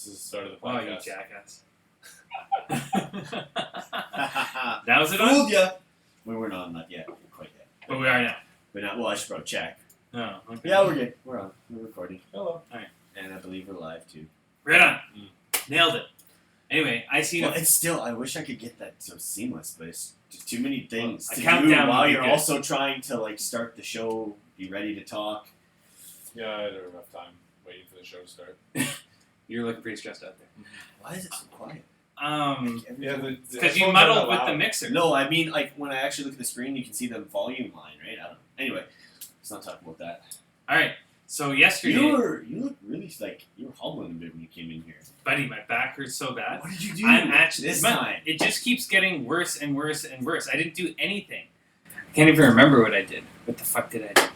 is the start of the Oh, podcast. you jackass. That was it on? Fooled ya. We're not yet. Quite yet. But we are now. We're not. Well, I should probably check. Oh, okay. Yeah, we're good. We're on. We're recording. Hello. And I believe we're live too. Right on. Nailed it. Anyway, I see. Well, it's still. I wish I could get that so seamless, but it's just too many things to do countdown while would be you're good. also trying to like start the show, be ready to talk. Yeah, I had a rough time waiting for the show to start. You're looking pretty stressed out there. Why is it so quiet? Yeah, Because you muddled with the mixer. No, I mean like when I actually look at the screen, you can see the volume line, right? I don't know. Anyway, let's not talk about that. All right. So yesterday, You look really like you were hobbling a bit when you came in here. buddy, my back hurts so bad. What did you do? I'm actually this man, time? It just keeps getting worse and worse and worse. I didn't do anything. I can't even remember what I did. What the fuck did I do? It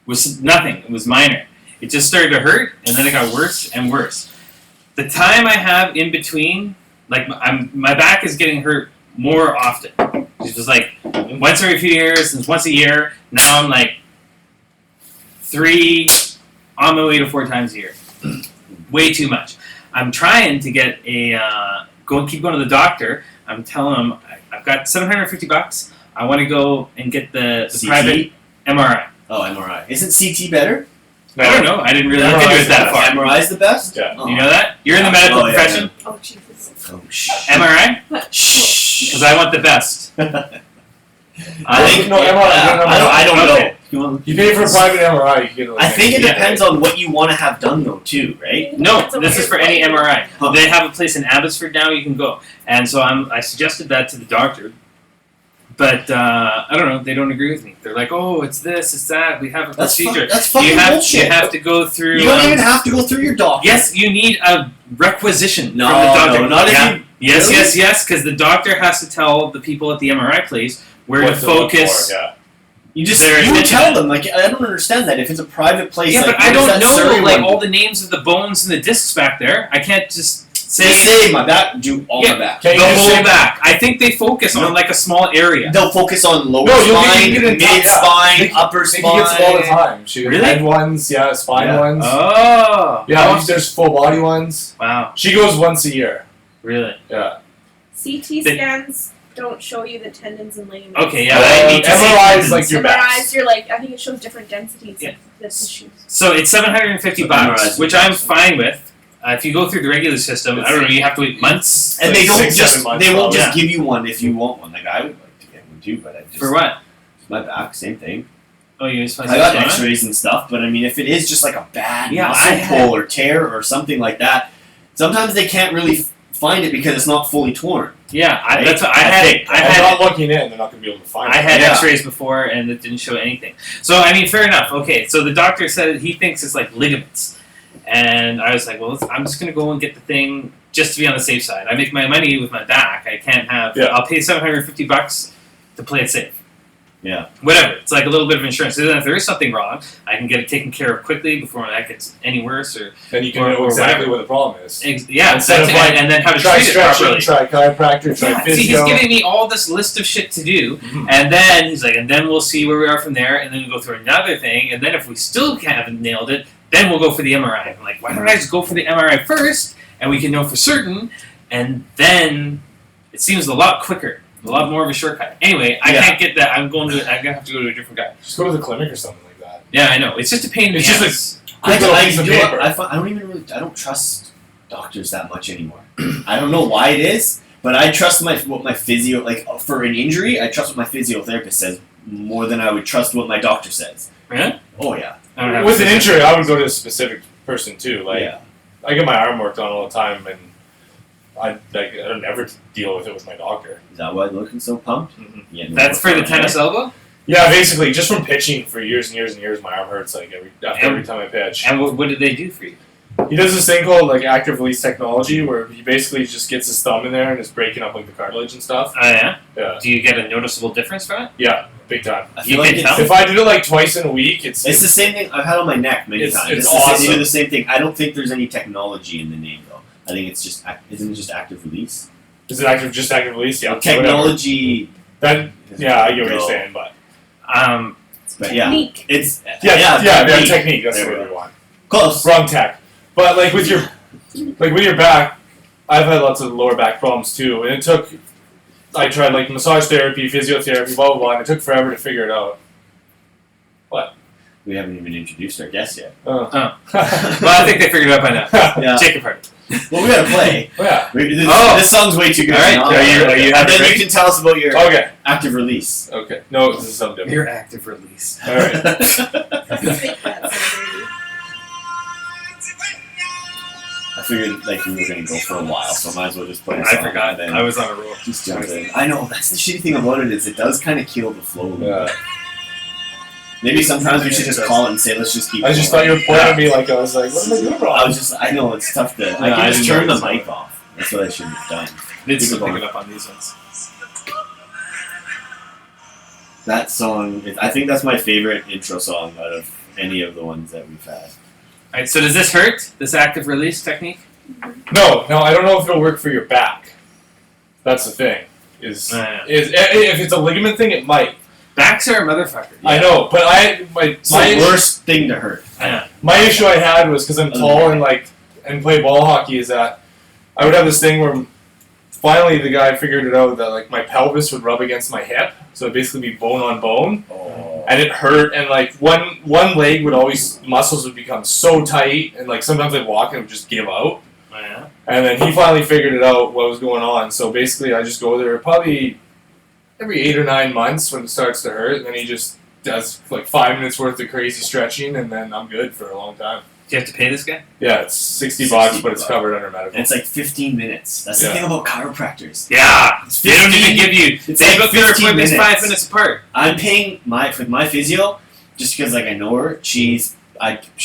was nothing. It was minor. It just started to hurt, and then it got worse and worse. The time I have in between, like my back is getting hurt more often. It was like once every few years, and once a year. Now I'm like 3, on my way to 4 times a year. Way too much. I'm trying to get keep going to the doctor. I'm telling him I've got $750. I want to go and get the CT? private MRI. Oh, MRI. Isn't CT better? I don't know. I didn't really look into MRI it that far. MRI is the best? Yeah. Oh. You know that? You're in the medical profession? Oh, Jesus. Oh, shh. MRI? Shh. Because I want the best. I think no, MRI. I don't Okay. know. You pay for a private MRI, you can get it. I think it Yeah. depends on what you want to have done, though, too, right? No, That's a this is for weird any point. MRI. Huh. They have a place in Abbotsford now you can go. And so I suggested that to the doctor. But I don't know, they don't agree with me. They're like, oh, it's this, it's that, we have a procedure. That's fucking bullshit. You have to go through... You don't even have to go through your doctor. Yes, you need a requisition No, from the doctor. no, not if you... Yes, Really? yes, because the doctor has to tell the people at the MRI place where What to look focus. for, yeah. You just Their you attention. tell them. Like, I don't understand that. If it's a private place, Yeah, like, but I what does don't that know Surrey like one all do? the names of the bones and the discs back there. I can't just say Just say my back, do all Yeah. my back. Can the you just whole say- back. I think they focus on like a small area. They'll focus on lower No, you'll spine, get it in mid time, yeah. spine, They- upper She spine. gets them all the time. She Really? head ones, yeah, spine Yeah. ones. Oh. Yeah, Oh, there's full body ones. wow. She goes once a year. Really? Yeah. CT They- scans don't show you the tendons and ligaments. Okay, yeah. I need to see MRI is tendons. like your MRIs, best. you're like, I think it shows different densities Yeah. of the tissues. So it's $750, MRIs. which I'm fine with. If you go through the regular system, I don't know, you have to wait months. And Like they don't 6, 7 just months they won't probably. just give you one if you want one. Like I would like to get one too, but I just For what? my back, same thing. Oh, you just I got X-rays and stuff, but I mean, if it is just like a bad Yeah, muscle I had- pull or tear or something like that, sometimes they can't really find it because it's not fully torn. Yeah, Right? that's what I had. think. I And had not looking in, they're not going to be able to find I it. had Yeah. X-rays before, and it didn't show anything. So I mean, fair enough. Okay, so the doctor said he thinks it's like ligaments, and I was like, well, I'm just gonna go and get the thing just to be on the safe side. I make my money with my back. I can't have. Yeah. I'll pay $750 to play it safe. Yeah. Whatever. It's like a little bit of insurance. So then if there is something wrong, I can get it taken care of quickly before that gets any worse. Or Then you can or know exactly whatever. what the problem is. yeah, Instead of, that's it. like, And then how to Try treat it stretching, properly. try chiropractor, try Yeah, physio. see, he's giving me all this list of shit to do, Mhm. and then he's like, and then we'll see where we are from there, and then we go through another thing, and then if we still haven't nailed it, then we'll go for the MRI. I'm like, why don't I just go for the MRI first, and we can know for certain, and then it seems a lot quicker, a lot more of a shortcut. Anyway, I Yeah. can't get that. I'm gonna have to go to a different guy. Just go to the clinic or something like that. Yeah, I know. It's just a pain in the It's just ass. Quick little piece of you know what? paper. I don't even really. I don't trust doctors that much anymore. I don't know why it is, but I trust what my physio like for an injury. I trust what my physiotherapist says more than I would trust what my doctor says. Really? Oh yeah. I don't have With a an injury, I would go to a specific person too. Like yeah. I get my arm worked on all the time, and I don't ever deal with it with my doctor. Is that why they're looking so pumped? Mhm. Yeah. no That's for more the fun, tennis elbow. Yeah, basically, just from pitching for years and years and years, my arm hurts like every time I pitch. And what did they do for you? He does this thing called like active release technology, where he basically just gets his thumb in there and is breaking up like the cartilage and stuff. Oh yeah. Yeah, Do you get a noticeable difference from it? yeah, big time. I You feel like can it's, tell? If I did it like twice in a week, it's it's the same thing I've had on my neck many It's- times. it's the same, they awesome. do the same thing. I don't think there's any technology in the name though. I think it's just isn't it just active release? is it active release? Yeah, Technology. whatever. Then yeah, I get what you're No. saying, but But yeah, Technique. it's yeah, technique. technique. That's There the we word go. we want. Close. Wrong tech, but like with your like with your back, I've had lots of lower back problems too, and I tried like massage therapy, physiotherapy, blah blah blah, and it took forever to figure it out. We haven't even introduced our guest yet. Well, I think they figured it out by now. Yeah. Jacob Hart. Well, we gotta play. Yeah. This song's way too good. All right. to not Are you play. And happy then ready? you can tell us about your Okay. active release. Okay. No, this is something different. Your active release. All right. Let's make that sound I figured like we were gonna go for a while, so I might as well just play a I song. forgot. and then I was on a roll. just jump in. I know that's the shitty thing about it is it does kind of kill the flow. A little Yeah. bit. Maybe sometimes we should just call it and say let's just keep. I just going. thought you were pointing at me like I was like, what am I doing wrong? I know it's tough to. I Yeah, can I just didn't turn the know mic off. That's what I should have done. Did Keep still it pick going. it up on these ones. That song, I think that's my favorite intro song out of any of the ones that we've had. Alright, so does this hurt? This active release technique? No, I don't know if it'll work for your back. That's the thing. Is if it's a ligament thing, it might. Backs are a motherfucker. I know, but It's the worst thing to hurt. my issue I had was because I'm tall and play ball hockey is that I would have this thing where finally the guy figured it out that like my pelvis would rub against my hip, so it'd basically be bone on bone, and it hurt. And like one leg would always muscles would become so tight, and like sometimes I'd walk and it would just give out. Yeah. And then he finally figured it out what was going on. So basically, I just go there probably every 8 or 9 months when it starts to hurt, and then he just does like 5 minutes worth of crazy stretching, and then I'm good for a long time. Do you have to pay this guy? Yeah, it's $60, but it's $60. covered under medical. And it's like 15 minutes. That's the Yeah. thing about chiropractors. Yeah. It's They don't 15 even give you. It's They like book their 15 appointments minutes. 5 minutes apart. I'm paying with my physio just because like I know her. She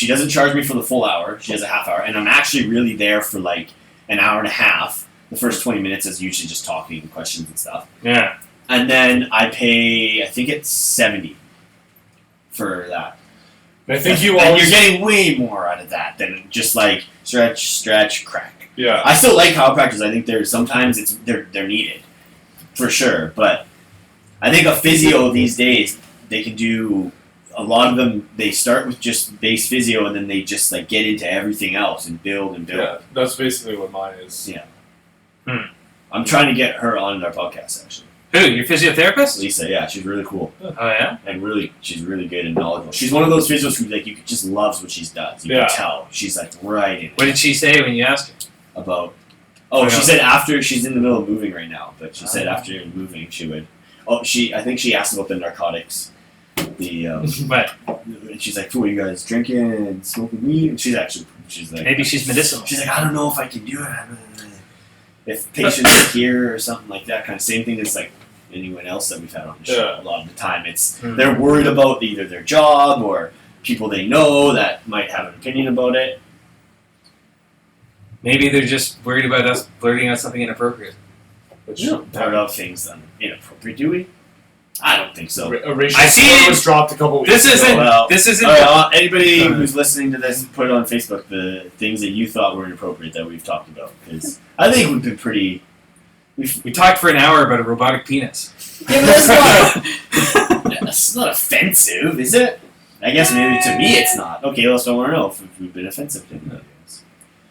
doesn't charge me for the full hour. She has a half hour, and I'm actually really there for like an hour and a half. The first 20 minutes is usually just talking and questions and stuff. Yeah. And then I pay, I think it's $70 for that. And I think you and always. you're getting way more out of that than just like stretch, crack. Yeah. I still like chiropractors. I think sometimes they're needed, for sure. But I think a physio these days they can do. A lot of them they start with just base physio and then they just like get into everything else and build and build. Yeah, that's basically what mine is. Yeah. I'm trying to get her on our podcast actually. Who? Your physiotherapist? Lisa, yeah, she's really cool Oh yeah. and she's really good and knowledgeable. She's one of those physios who like you just loves what she does. You Yeah. can tell she's like right in it. What did she say when you asked her? About Oh, she yeah. said after she's in the middle of moving right now, but she said after moving she would. I think she asked about the narcotics. The But and she's like, "Cool, you guys drinking and smoking weed?" And she's like, maybe she's medicinal. She's like, "I don't know if I can do it. If patients are here or something like that." Kind of same thing as like anyone else that we've had on the show. Yeah. A lot of the time, it's Hmm. they're worried about either their job or people they know that might have an opinion about it. Maybe they're just worried about us blurting out something inappropriate. Which Part of things inappropriate, do we? I don't think so. a racial I see slur it. was dropped a couple weeks This ago. isn't. well, This isn't. Anybody who's listening to this, put it on Facebook. The things that you thought were inappropriate that we've talked about, because I think we've been pretty. We talked for an hour about a robotic penis. Yeah, but that's not offensive, is it? I guess maybe to me it's not. Okay, well, so I want to know if we've been offensive to him.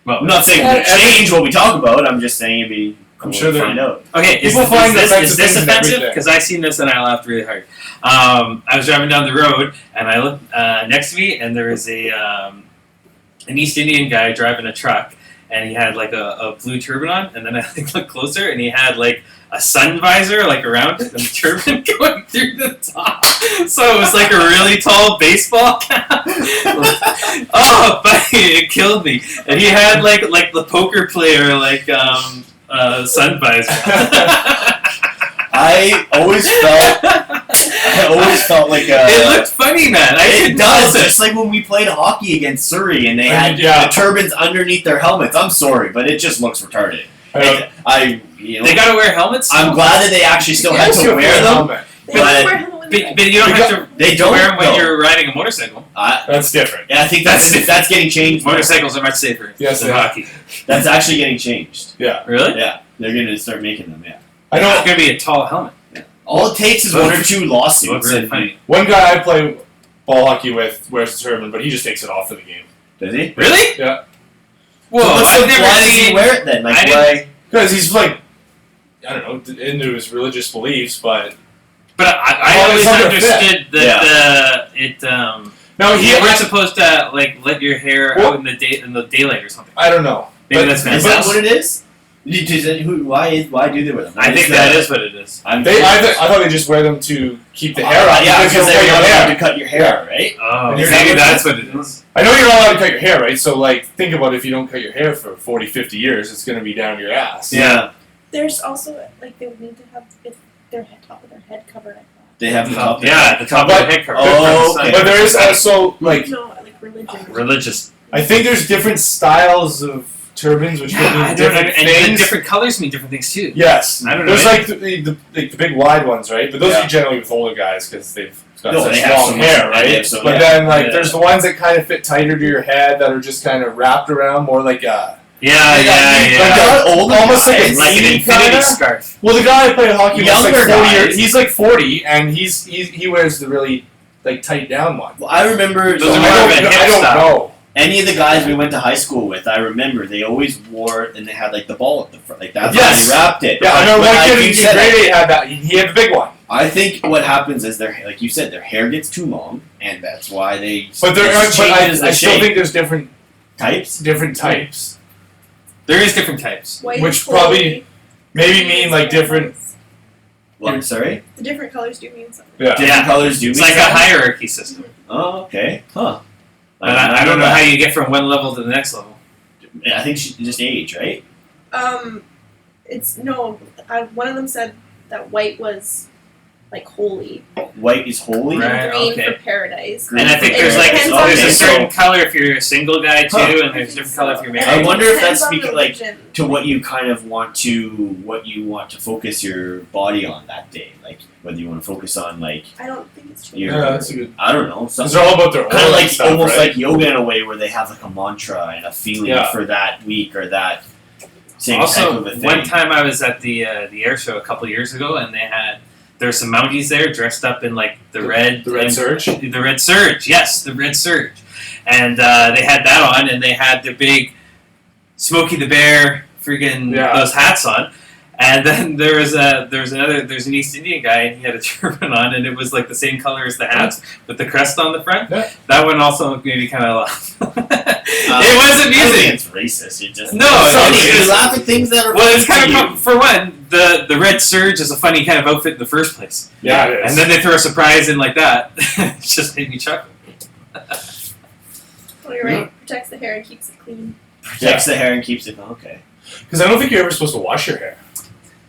Well, I'm not saying we'll change what we talk about. I'm just saying it'd be cool I'm sure to they're- find out. okay, People find is offensive this things in offensive? everything. Because I seen this and I laughed really hard. I was driving down the road and I looked next to me and there was an East Indian guy driving a truck and he had like a blue turban on, and then I looked closer and he had like a sun visor like around it and the turban going through the top. So it was like a really tall baseball cap. Oh, but it killed me. And he had like the poker player sun visor. I always felt like It looked funny, man. it does. Just like when we played hockey against Surrey and they had Yeah. the turbans underneath their helmets. I'm sorry, but it just looks retarded. They gotta wear helmets. I'm glad that they actually still had to wear them. They don't wear helmet when they But you don't have to They don't wear them when though. you're riding a motorcycle. That's different. Yeah, I think that's getting changed. Motorcycles are much safer Yes, than they are. hockey. That's actually getting changed. Really? Yeah, they're gonna start making them. Yeah. I It's know gonna be a tall helmet. All it takes is one or two It lawsuits. looks really and- funny. one guy I play ball hockey with wears a turban, but he just takes it off for the game. Does he? Really? Yeah. Whoa, why I've never does he seen. wear it then? Like I why? Because he's like, I don't know, into his religious beliefs, but But I Oh, always it's under understood that no, you weren't supposed to like let your hair Well- out in the daylight or something. I don't know. Maybe But- that's Is fantasy. that what it is? Why do they wear them? I think that is what it is. I'm I thought they just wear them to keep the hair out. Yeah, because you don't cut they're your not allowed hair. to cut your hair, right? Oh, And you're maybe not- that's what it is. I know you're not allowed to cut your hair, right? So, like, think about if you don't cut your hair for 40, 50 years, it's going to be down your ass. Yeah. There's also like they would need to have their top of their head covered. I thought. They have the top. Yeah, the top of But- the head cover. Oh, okay. But there is also, like, No, like religion. religious. I think there's different styles of turbans which Yeah, mean I don't know. different And things. different colors mean different things too. Yes. I don't know. There's like the big wide ones, right? But those Yeah. are generally with older guys because they've got No, such they have long so much- hair, they right? have so- But yeah. then like Yeah. there's the ones that kind of fit tighter to your head that are just kind of wrapped around more like a Yeah, Like a- older almost like a guys, like an zany infinity kinda. scarf. Well, the guy I played hockey with Younger like 40 guys. years. He's like 40 and he wears the really like tight down one. Well, I remember Those are I more don't, of a hip I don't style. know. any of the guys we went to high school with. I remember they always wore it and they had like the ball at the front, like that's Yes. how they wrapped it. Yeah, I know But one I kid think in said grade it. 8 had that. He had the big one. I think what happens is like you said, their hair gets too long, and that's why they. But there it are, just but changes I the still shape. think there's different types. There is different types. White Which is probably holy, maybe green mean is like different. colors. Well, I'm sorry. The different colors do mean something. Yeah. Different colors do. It's mean like a something? hierarchy system. Oh, okay. Huh. But I don't know how you get from one level to the next level. I think just age, right? It's no. One of them said that white was like holy, White is holy. Right. and green okay. for paradise. Green And I think for there's like paradise. there's Okay, a certain so- color if you're a single guy too, Huh. and there's a different color if you're And married. I wonder if depends that's on because, like, religion. to what you kind of want to focus your body on that day, like whether you want to focus on like I don't think it's true. your Yeah, that's a good. I don't know Because something they're all about their kind of own like stuff, almost right? like yoga in a way where they have like a mantra and a feeling Yeah. for that week or that same type Also, of a thing. one time I was at the air show a couple years ago, and there's some Mounties there dressed up in like the red Surge. The Red Surge, yes, the Red Surge. And they had that on, and they had the big Smokey the Bear friggin' Yeah. those hats on. And then there's an East Indian guy, and he had a turban on, and it was like the same color as the hats, with the crest on the front. Yeah. That one also made me kind of laugh. It was I don't amusing. think it's racist. You just No, it's funny. it's- You laugh at things that are Well, it's funny kind to of for one, the Red Surge is a funny kind of outfit in the first place, Yeah, it is. and then they throw a surprise in like that. It just made me chuckle. Well, you're right. Protects the hair and keeps it clean. protects the hair and keeps it okay. Because I don't think you're ever supposed to wash your hair.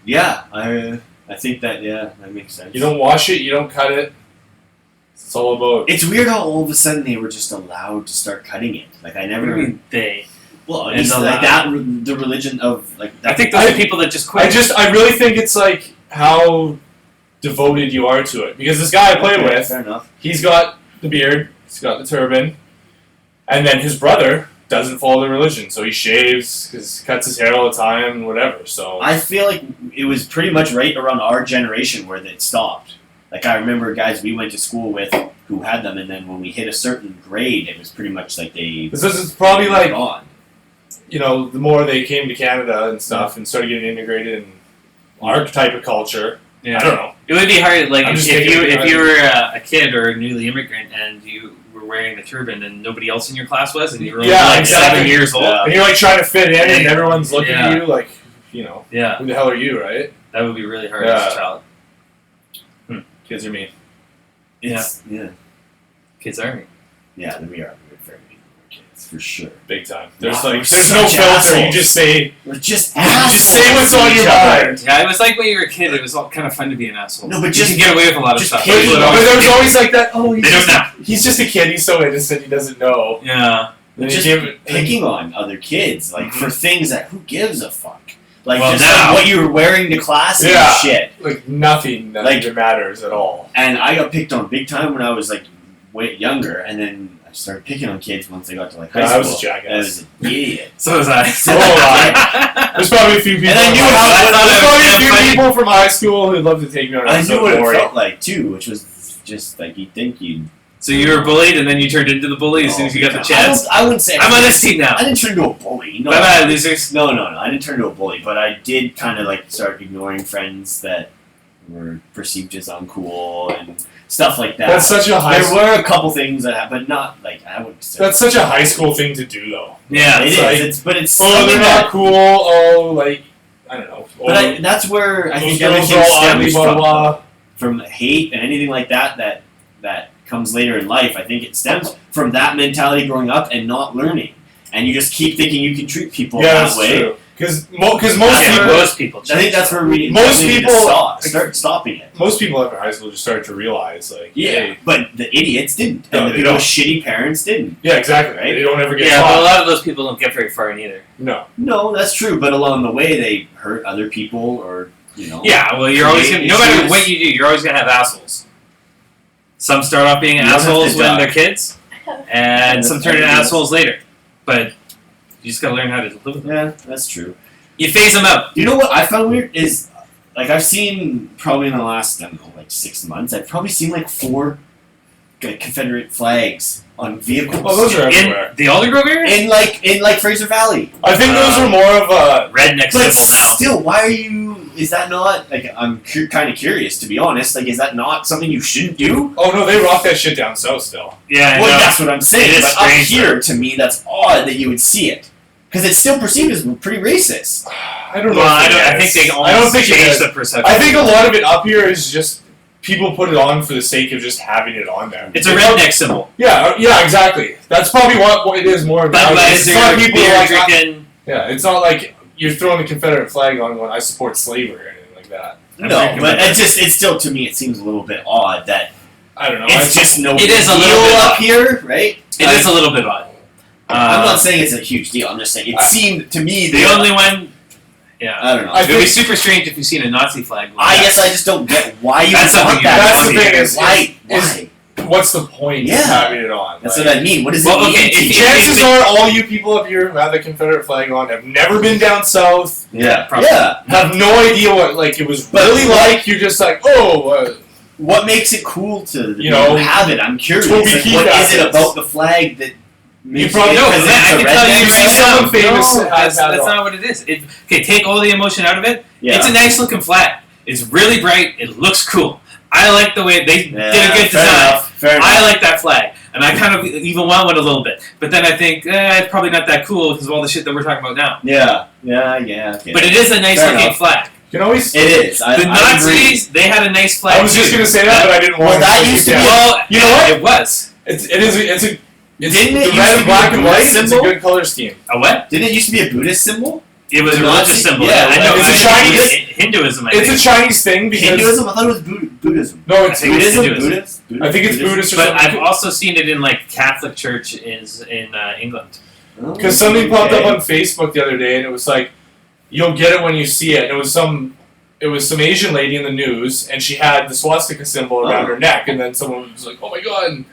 Yeah, I think that that makes sense. You don't wash it. You don't cut it. It's all about. It's weird how all of a sudden they were just allowed to start cutting it. Like I What do never. you mean they? Well, And it's allowed. like that. The religion of like. That, I think those are people that just quit. I really think it's like how devoted you are to it. Because this guy I played with, Fair enough. he's got the beard, he's got the turban, and then his brother doesn't follow the religion, so he shaves, cuts his hair all the time, and whatever. So I feel like it was pretty much right around our generation where it stopped. Like I remember guys we went to school with who had them, and then when we hit a certain grade, it was pretty much like they. this is probably like gone. the more they came to Canada and stuff and started getting integrated in our type of culture. Yeah. I don't know. It would be hard, like I'm if just you thinking if about you were a kid or a newly immigrant and you were wearing the turban and nobody else in your class was, and you were only Yeah, like exactly. 7 years old. Yeah. And you're like trying to fit in, and everyone's looking Yeah. at you like, who Yeah, the hell are you, right? that would be really hard Yeah. as a child. Kids are mean. Yeah. Kids are mean. Yeah. We are very mean to our kids for sure. Big time. There's Wow, we're there's no such filter. assholes. You just say We're just just say what's assholes on to your each other. mind. Yeah, it was like when you were a kid. It was all kind of fun to be an asshole. No, but you just- can get away with a lot of just stuff. pity. That's what But always- there was always like that. Oh, They don't know. he's just a kid. He's so innocent. He doesn't know. Yeah. Then Just you give picking on other kids, like for things that who gives a fuck. Like Well, just now- like what you were wearing to class and Yeah. shit. like nothing that Like- even matters at all. And I got picked on big time when I was like way younger, and then I started picking on kids once I got to like high Yeah, school. I was a jackass. I was an idiot. So was I. So was I. There's probably a few people. And I knew from how- high- I thought There's it probably a was few funny. people from high school who'd love to take me on. I knew what it Boring. felt like too, which was just like you'd think you'd So you were bullied, and then you turned into the bully as soon as you got the chance. I wouldn't say I'm on this team now. I didn't turn into a bully. No, Bye bye, losers. No, I didn't turn into a bully, but I did kind of like start ignoring friends that were perceived as uncool and stuff like that. That's such a high. There were a couple things that happened, but not like I would say. That's such a high school thing to do, though. Yeah, it it's is. like, It's oh, something they're not cool. Oh, like I don't know. Oh, But that's where I think those girls everything are all stems ugly, blah, blah. from hate and anything like that comes later in life. I think it stems from that mentality growing up and not learning, and you just keep thinking you can treat people that way. True. Because most people. I think that's where we most need people to start stopping it. Most people after high school just started to realize, like, Yeah, hey, but the idiots didn't, No, and the they people don't. with shitty parents didn't. yeah, exactly. Right? They don't ever get Yeah, but a caught. lot of those people don't get very far in either. No. No, that's true. But along the way, they hurt other people, or Yeah, well, you're always gonna, no matter issues. what you do, you're always gonna have assholes. Some start off being You don't have assholes to when die. they're kids, and some turn into assholes later. But you just gotta learn how to live with them. Yeah, that's true. You phase them out. You know what I found weird is, like, I've seen probably in the last, I don't know, like 6 months, I've probably seen like 4 Confederate flags on vehicles. Oh, those are everywhere. In the Aldergrove area? in like Fraser Valley. I think those are more of a. Redneck But symbol now. still, why are you? Is that not like? I'm kind of curious, to be honest. Like, is that not something you shouldn't do? Oh no, they rock that shit down south still. Yeah, I Well, know. that's what I'm saying. It is But up strange, here, to me, that's odd that you would see it, because it's still perceived as pretty racist. I don't know. Well, if I think they almost don't think it changed is. the perception. I think a lot of it up here is just people put it on for the sake of just having it on there. It's a redneck symbol. Yeah, exactly. That's probably what it is more about. It's not Budweiser, people beer like drinking. yeah, it's not like you're throwing the Confederate flag on when I support slavery or anything like that. I'm No, drinking but Budweiser. it's still, to me, it seems a little bit odd that I don't know. it's just no It big is a deal little bit up odd. here, right? It is a little bit odd. I'm not saying it's a huge deal. I'm just saying it seemed to me The only one. Yeah. I don't know. It would be super strange if you've seen a Nazi flag. I guess I just don't get why you That's would something want you that. That's the want thing here. is Why? what's the point Yeah. of having it on? That's Like, what I mean. What does Well, it mean okay, to you? chances are all you people up here who have the Confederate flag on have never been down south, Yeah, Probably. yeah. have no idea what like it was But really what- like. You're just like, oh, What makes it cool to You know, have it? I'm curious. Toby Like, Keith what is assets. it about the flag that makes probably it know, because I it's a can tell redneck you see flag? someone famous No, has that's had it not what it is. Okay, take all the emotion out of it. Yeah. It's a nice looking flag. It's really bright. It looks cool. I like the way they Yeah, did a good fair design. enough, fair I enough. like that flag, and I kind of even want one a little bit. But then I think it's probably not that cool because of all the shit that we're talking about now. Yeah. Okay. But it is a nice Fair looking enough. flag. You can always. It is. I The agree. Nazis, they had a nice flag. I was just too. gonna say that, but I didn't want Well, to. that break used it to be- down. Well, You know what? It was. It's a Didn't it the used red to and be black a and white. Buddhist It's a symbol? good color scheme. A what? Didn't it used to be a Buddhist symbol? It was a The religious Nazi- symbol. yeah, I know. it's a I think Chinese- Hinduism. I It's think. a Chinese thing because Hinduism? I thought it was Buddhism. no, it's I think it's Buddhism? Hinduism. Buddhist? I think it's Buddhist or But something. I've also seen it in like Catholic Church in England. Because something popped up on Facebook the other day, and it was like, "You'll get it when you see it." And it was some Asian lady in the news, and she had the swastika symbol around her neck, and then someone was like, "Oh my god!" And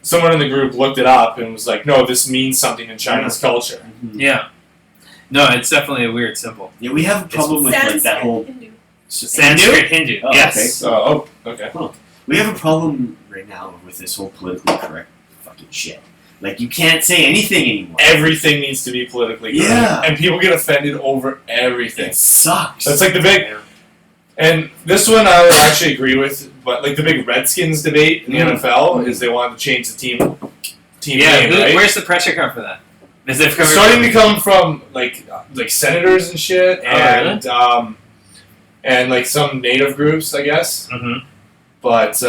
someone in the group looked it up and was like, "No, this means something in Chinese culture." Yeah. No, it's definitely a weird symbol. Yeah, we have a problem with like that whole. Hindu. Sanskrit Hindu. Oh, yes. okay. So, okay. We have a problem right now with this whole politically correct fucking shit. Like, you can't say anything anymore. Everything needs to be politically correct, Yeah. and people get offended over everything. It sucks. That's like the big. And this one I would actually agree with, but like the big Redskins debate in the NFL is they wanted to change the team Yeah. name, right? Where's the pressure come for that? Is it It's coming starting to come from like senators and shit, Oh, really? and like some native groups, I guess. Mm-hmm. But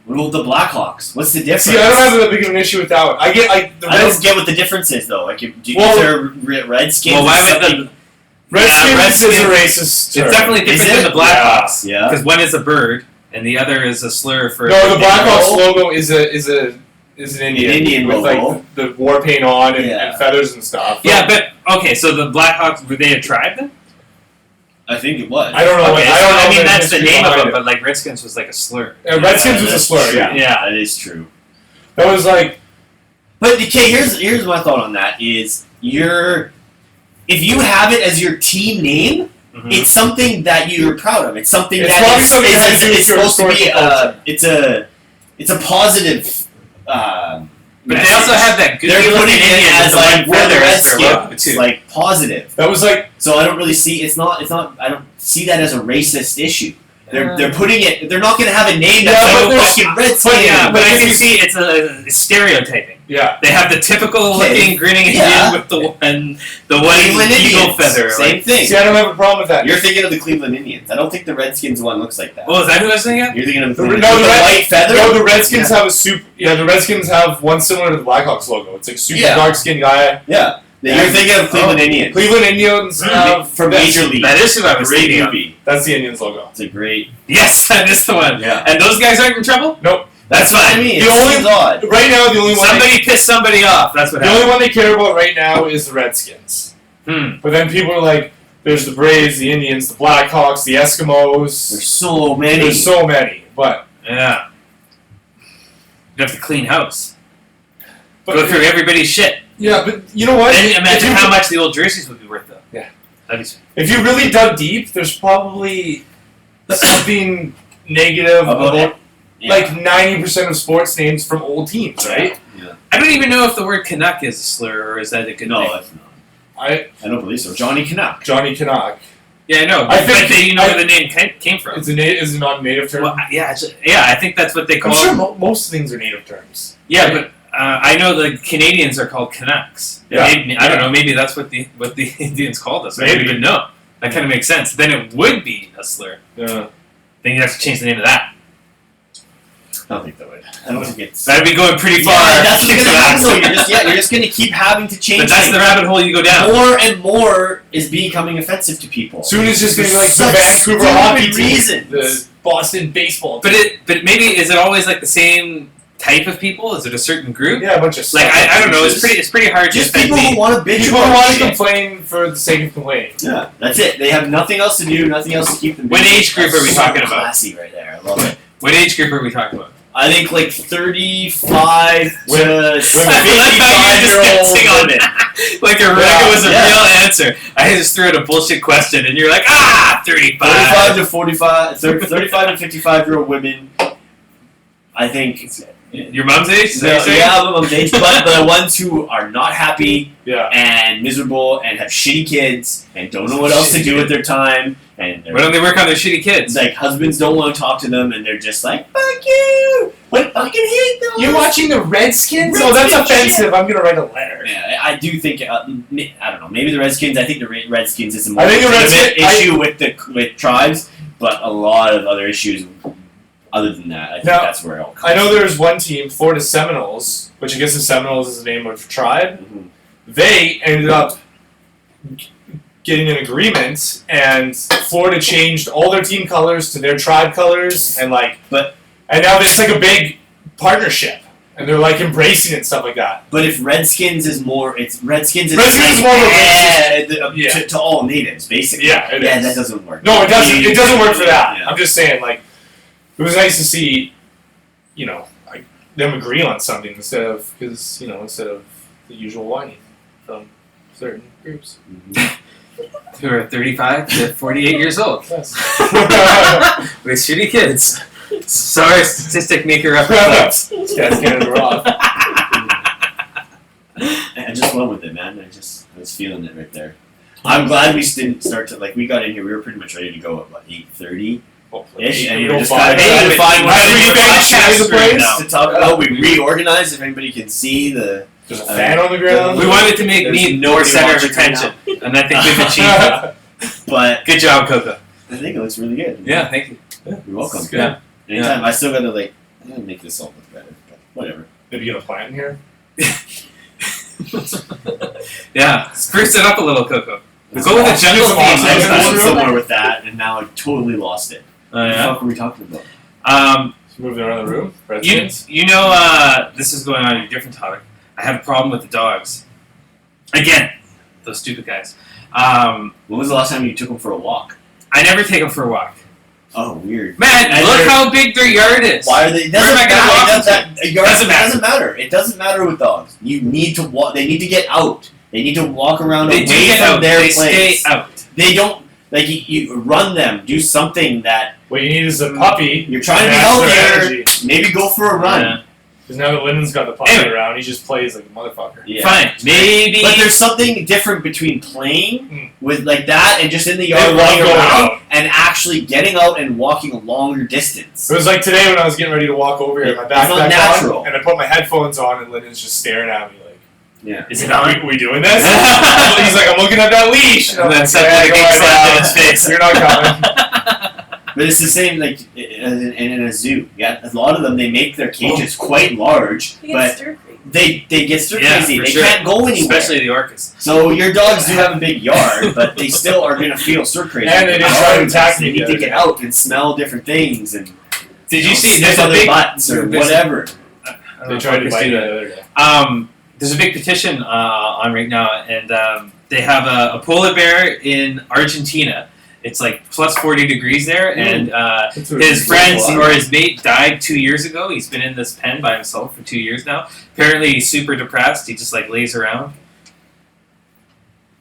What about the Blackhawks? What's the difference? see, I don't have that big of an issue with that one. I get like the I don't get what the difference is though. Like, do you Well- consider Redskins? Well, why as would something- the Redskins, Redskins- is a racist term. It's definitely Is different than it? the Blackhawks. Yeah. Because one is a bird and the other is a slur for. No, the Blackhawks logo? logo is an Indian, Indian with logo. like the war paint on and, Yeah. and feathers and stuff. Yeah, but okay. So the Blackhawks, were they a tribe then? I think it was. I don't know. Okay, I so don't know. I mean the that's the history name of behind it, it. but like Redskins was like a slur. Redskins was a that's slur. true. Yeah, Yeah. That is true. that was like But okay, here's my thought on that: is if you have it as your team name, Mhm. it's something that you're proud of. It's something It's that probably is, something that has to do with it's your supposed to be. historical culture. It's a positive But they also have that goofy They're looking putting it Indian as with the like one we're the feather as their logo Redskins, too. like positive. That was like So I don't really see it's not I don't see that as a racist issue. They're putting it. They're not going to have a name that's Yeah, but like there's- fucking Redskins. but I can see it's a stereotyping. yeah. They have the typical Okay. looking grinning Yeah. Indian with the one Cleveland eagle Indians, feather. same like- thing. See, I don't have a problem with that. You're thinking of the Cleveland Indians. I don't think the Redskins one looks like that. Oh, is that who I was thinking of? You're thinking of the No, Cleveland the with the Red- white feather. No, the Redskins have a super. Yeah, the Redskins have one similar to the Blackhawks logo. It's like super Yeah. dark skinned guy. Yeah, you're thinking of Cleveland Indians Cleveland Indians have from that's- Major League. That is who I was Great thinking of. movie. That's the Indians logo. It's a great. Yes, that is the one. Yeah. And those guys aren't in trouble? Nope. That's what I fine. mean. The It only- seems odd. Right now, the only one. Somebody pissed somebody off. That's what The only happened. one they care about right now is the Redskins. Hmm. But then people are like, there's the Braves, the Indians, the Blackhawks, the Eskimos. There's so many. There's so many. But Yeah. You have to clean house. But- Go through everybody's shit. yeah, but you know what? And imagine If you- how much the old jerseys would be worth, though. Yeah. That'd be sweet. If you really dug deep, there's probably something negative About about Yeah. like 90% of sports names from old teams, right? Yeah. I don't even know if the word Canuck is a slur or is that a good No, thing. that's not. I don't believe so. Johnny Canuck. Johnny Canuck. Yeah, I know. I But think- they, you know I- where the name came from. Is it not a native term? Well, yeah, I think that's what they I'm call sure it. most things are native terms. Yeah, but I know the Canadians are called Canucks. Yeah. Maybe, I don't know. Maybe that's what the Indians called us. I don't Maybe. even know. That kind of makes sense. Then it would be a slur. Yeah. Then you'd have to change the name of that. I don't think that would. I don't think it's. That'd be going pretty far. Yeah, that's what's into gonna happen. though. that. You're just gonna keep having to change. But that's the things. rabbit hole you go down. More and more is becoming offensive to people. Soon it's just going to be like the Such Vancouver stupid hockey team, reasons. the Boston baseball team. But maybe is it always like the same type of people? Is it a certain group? Yeah, a bunch of Like suckers. I don't know. It's pretty hard Just to people who want to bitch People who about want to shit. complain for the sake of complaining. Yeah, that's it. They have nothing else to do, nothing else to keep them. What busy. age group are we That's talking so about? Classy right there. I love it. What age group are we talking about? I think like 35 Women. to I thought you were 55-year-old dispensing on women. it. Like it was a Yeah. real answer. I just threw out a bullshit question, and you're like, 35. 35 to 45, 35 to 55-year-old women. I think. Your mom's age? Is that what you're saying? Yeah, my mom's age, but the ones who are not happy Yeah. and miserable and have shitty kids and don't know what else to do with their time and Why don't they work on their shitty kids? like husbands don't want to talk to them and they're just like, fuck you! I fucking hate those! You're watching the Redskins? Oh, that's Redskins offensive. I'm going to write a letter. Yeah, I do think, I don't know, maybe the Redskins, I think the Redskins is a more I think the legitimate Redskins- issue with tribes, but a lot of other issues other than that, I think Now, that's where it all comes I know there's one team, Florida Seminoles, which I guess the Seminoles is the name of a tribe. Mhm. They ended up getting an agreement, and Florida changed all their team colors to their tribe colors, and and now there's like a big partnership, and they're like embracing it and stuff like that. But if Redskins is more, Redskins is Redskins like, is more of a yeah. to all natives, basically. Yeah, it is. that doesn't work. No, it doesn't. It doesn't work for that. Yeah. I'm just saying, like, it was nice to see, like them agree on something instead of the usual whining from certain groups. Mhm. Who are 35 to 48 years old. Yes. With shitty kids. Sorry, statistic maker up close. This guy's getting rough. I just went with it, man. I was feeling it right there. I'm glad we didn't start to we got in here. We were pretty much ready to go at 8:30 ish, and we were just kind of trying to find How do one you think the place? to talk about. We reorganized. If anybody can see the. There's a fan on the ground. We wanted to make There's me nobody more center of watching right attention, and I think we've achieved it. But Good job, Koko. I think it looks really good. Yeah, thank you. You're welcome. Yeah. Anytime. I still gotta I'm gonna make this all look better. But whatever. Maybe get a plant in here. Yeah, spruce it up a little, Koko. Go with a jungle Some theme awesome next I Next was time. going somewhere with that, and now I totally lost it. Oh, What the yeah? fuck were we talking about? Just moving around the room. You, Redskins. you know, this is going on a different topic. I have a problem with the dogs. Again, those stupid guys. When was the last time you took them for a walk? I never take them for a walk. Oh, weird. Man, And look they're- how big their yard is. Why are they? Where am I gonna walk them to? Doesn't matter. Doesn't matter. It doesn't matter with dogs. You need to walk. They need to get out. They need to walk around They away do get from out. their They place. stay out. They don't you run them. Do something that What you need is a puppy. you're trying to be Match their healthier. energy. Maybe go for a run. Yeah. Because now that Lyndon's got the puck Anyway. around, he just plays like a motherfucker. Yeah. Fine, maybe. But there's something different between playing Mm. with like that and just in the yard They love running going around out. and actually getting out and walking a longer distance. It was like today when I was getting ready to walk over here, my It's not backpack natural. on, and I put my headphones on, and Lyndon's just staring at me like, Yeah. Is it on? we doing this? He's like, I'm looking at that leash. And then I'm suddenly like, the "Yeah, game go slapped right in his now. face. You're not coming. But it's the same like in a zoo. Yeah, a lot of them they make their cages quite large, You get but stir crazy. they get stir Yeah, crazy. for They sure. can't go anywhere. Especially the orcas. So your dogs do have a big yard, but they still are gonna feel stir crazy. And they didn't try to attack They me need the to other get day. out and smell different things and Did you see? sniff There's a other big. butts or there's- whatever. I don't know They if tried to orcas bite do me that. the other day. There's a big petition on right now, and they have a polar bear in Argentina. It's like plus 40 degrees there, and That's what his it friends cool. or his mate died 2 years ago. He's been in this pen by himself for 2 years now. Apparently, he's super depressed. He just like lays around.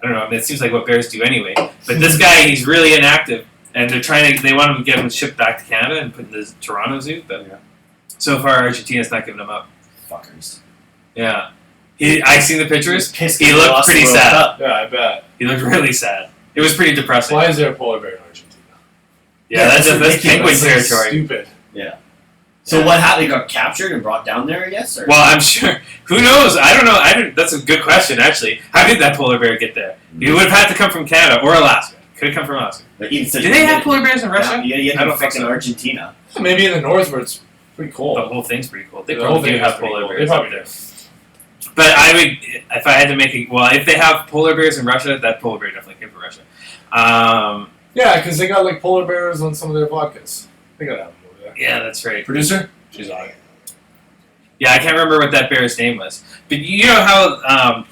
I don't know. I mean, it seems like what bears do anyway. But this guy, he's really inactive, and they want him to get him shipped back to Canada and put in the Toronto Zoo. But so far, Argentina's not giving him up. Fuckers. Yeah, I seen the pictures. Pissed He 'cause they looked lost the pretty World sad. Cup. Yeah, I bet. He looked really sad. It was pretty depressing. Why is there a polar bear in Argentina? Yeah, that's ridiculous. penguin That's territory. Stupid. So what happened? They got captured and brought down there, I guess? Or? Well, I'm sure. Who knows? I don't know. That's a good question, actually. How did that polar bear get there? He would have had to come from Canada or Alaska. Could have come from Alaska. But even such Do they have polar bears in Russia? You gotta get I don't them think fucking so. Argentina. Maybe in the north where it's pretty cold. The whole thing's pretty cool. They The whole probably do thing is have pretty polar cool. bears. They probably up there. do. But I would, if I had to make if they have polar bears in Russia, that polar bear definitely came from Russia. Yeah, because they got like polar bears on some of their vodkas. They gotta have them over there. Yeah, that's right. Producer? She's on it. Yeah, I can't remember what that bear's name was. But you know how,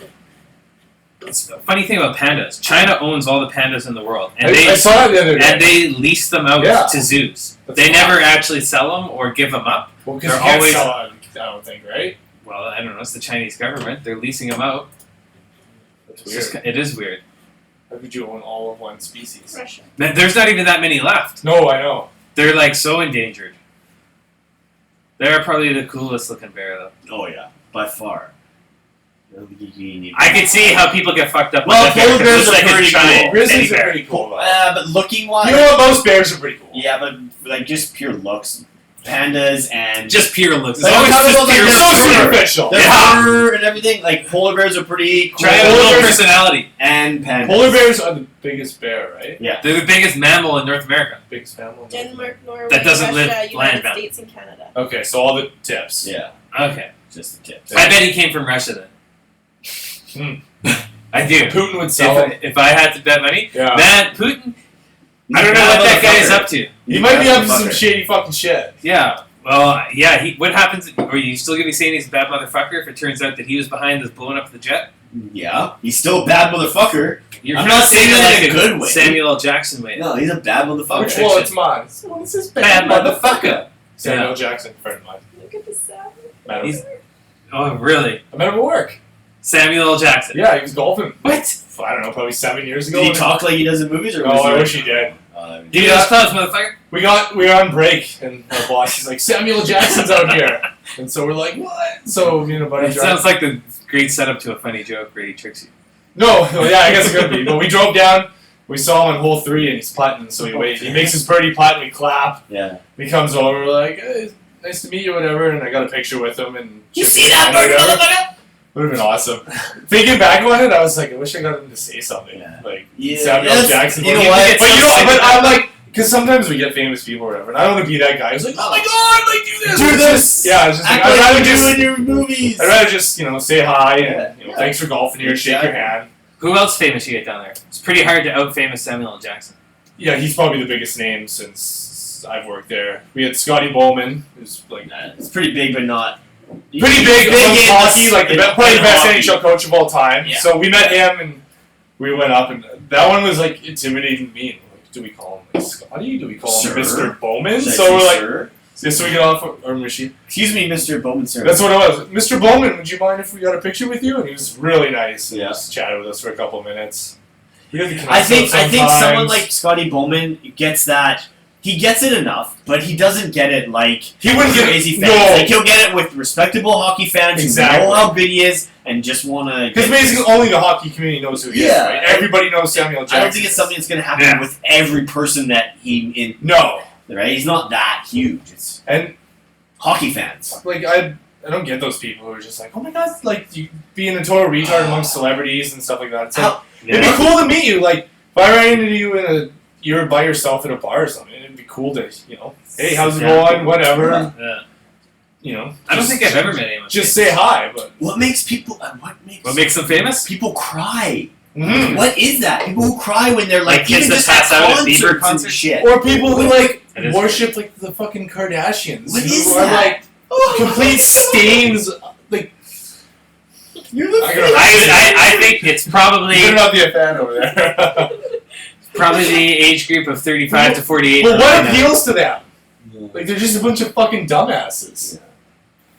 it's a funny thing about pandas. China owns all the pandas in the world. And I saw it the other day. And they lease them out Yeah. to zoos. That's They fine. never actually sell them or give them up. Well, because they're you can't always- sell it, I don't think, right? Well, I don't know. It's the Chinese government. They're leasing them out. That's It's just, weird. it is weird. How could you own all of one species? Russia. There's not even that many left. No, I know. They're like so endangered. They're probably the coolest looking bear, though. Oh yeah, by far. I don't think you need- I can see how people get fucked up. Well, with that bear, polar 'cause it bears looks are like a pretty giant cool. Grizzlies teddy are bear. pretty cool, though. But looking wise, You know what? Most bears are pretty cool. yeah, but like just pure looks, pandas and Just pure looks. It's Like, always how just about, like, pure the They're looks. so fur? superficial. the Yeah. fur and everything. Like polar bears are pretty cool. Try a little bears- personality. And pandas. Polar bears are the biggest bear, right? They're the biggest mammal in North America. Biggest mammal. Denmark, Norway, That doesn't Russia, live United land bound. States, and Canada. Okay, so all the tips. Yeah, Okay. just the tips. I bet he came from Russia then. I do. Putin would sell them. If I had to bet money, Yeah. man, Putin. I don't know what that guy is up to. He might be up to Motherfucker. some shady fucking shit. Yeah. Well, yeah. What happens? Are you still gonna be saying he's a bad motherfucker if it turns out that he was behind this blowing up the jet? Yeah, he's still a bad motherfucker. You're I'm trying not to say saying that that like in a good way. Samuel L. Jackson way. No, he's a bad motherfucker. Which one? It's mine. Well, this is Bad motherfucker. Samuel Yeah. Jackson, friend of mine. Look at the sound. Met him. He's- Oh, really? I met him at work. Samuel L. Jackson. Yeah, he was golfing. What? I don't know, probably 7 years ago. Did he talk like he does in movies, or Oh, was I he wish he did. Give me those clubs, motherfucker. We were on break, and our boss is like, Samuel Jackson's out here. And so we're like, what? So me and a buddy It drive. sounds like the great setup to a funny joke where he tricks you. No, well, yeah, I guess it could be. But we drove down, we saw him on hole 3, and he's putting, so we wait. He makes his birdie putt, and we clap. Yeah. He comes over, we're like, hey, nice to meet you, whatever, and I got a picture with him. And You see that bird, motherfucker? would have been awesome. Thinking back on it, I was like, I wish I got him to say something. Yeah. Like, Yeah, Samuel that's- Jackson. you know But what? But you know, but I'm like, because sometimes we get famous people or whatever, and I don't want to be that guy who's like, oh my god, like, do this. Do It's this. just- yeah, it's just like, Act I'd like rather you just, do in your movies. I'd rather just, say hi and, Yeah. thanks for golfing here, shake your hand. Who else famous you get down there? It's pretty hard to out-famous Samuel L. Jackson. Yeah, he's probably the biggest name since I've worked there. We had Scotty Bowman, who's like It's pretty big, but not. pretty big in in hockey, like probably the best hockey. NHL coach of all time. Yeah. So we met him and we went up, and that one was like intimidating me. Like, do we call him like Scotty? Do we call him Sir? Mr. Bowman? Should I So say we're like, sir? so we get off our machine. Excuse me, Mr. Bowman, sir. That's what it was. Mr. Bowman, would you mind if we got a picture with you? And he was really nice. And Yeah. just chatted with us for a couple minutes. We had to I think connect someone sometimes. like Scotty Bowman gets that. he gets it enough, but he doesn't get it like He wouldn't get crazy it. fans. No. Like he'll get it with respectable hockey fans Exactly. who know how good he is and just want to. Because basically only the hockey community knows who he is, right? Everybody knows Samuel Jackson. I don't think it's something that's going to happen with every person that No. Right? He's not that huge. It's And hockey fans. like I don't get those people who are just like, oh my god, like you being a total retard amongst celebrities and stuff like that. It's like, it'd be cool to meet you. Like if I ran into you you're by yourself at a bar or something, it'd be cool to, hey, how's it going? Whatever. Yeah. I don't think I've ever met anyone. Just say hi, but What makes people? What makes them famous? People cry? Mhm. What is that? People who cry when they're Like kids even that just pass at out at Bieber concerts and concerts? shit. Or people who like That is worship like the fucking Kardashians. What who is are that? like complete stains. Like You're the I think it's you probably better not be a fan over there. probably the age group of 35 to 48. But what right now. appeals to them? Like they're just a bunch of fucking dumbasses.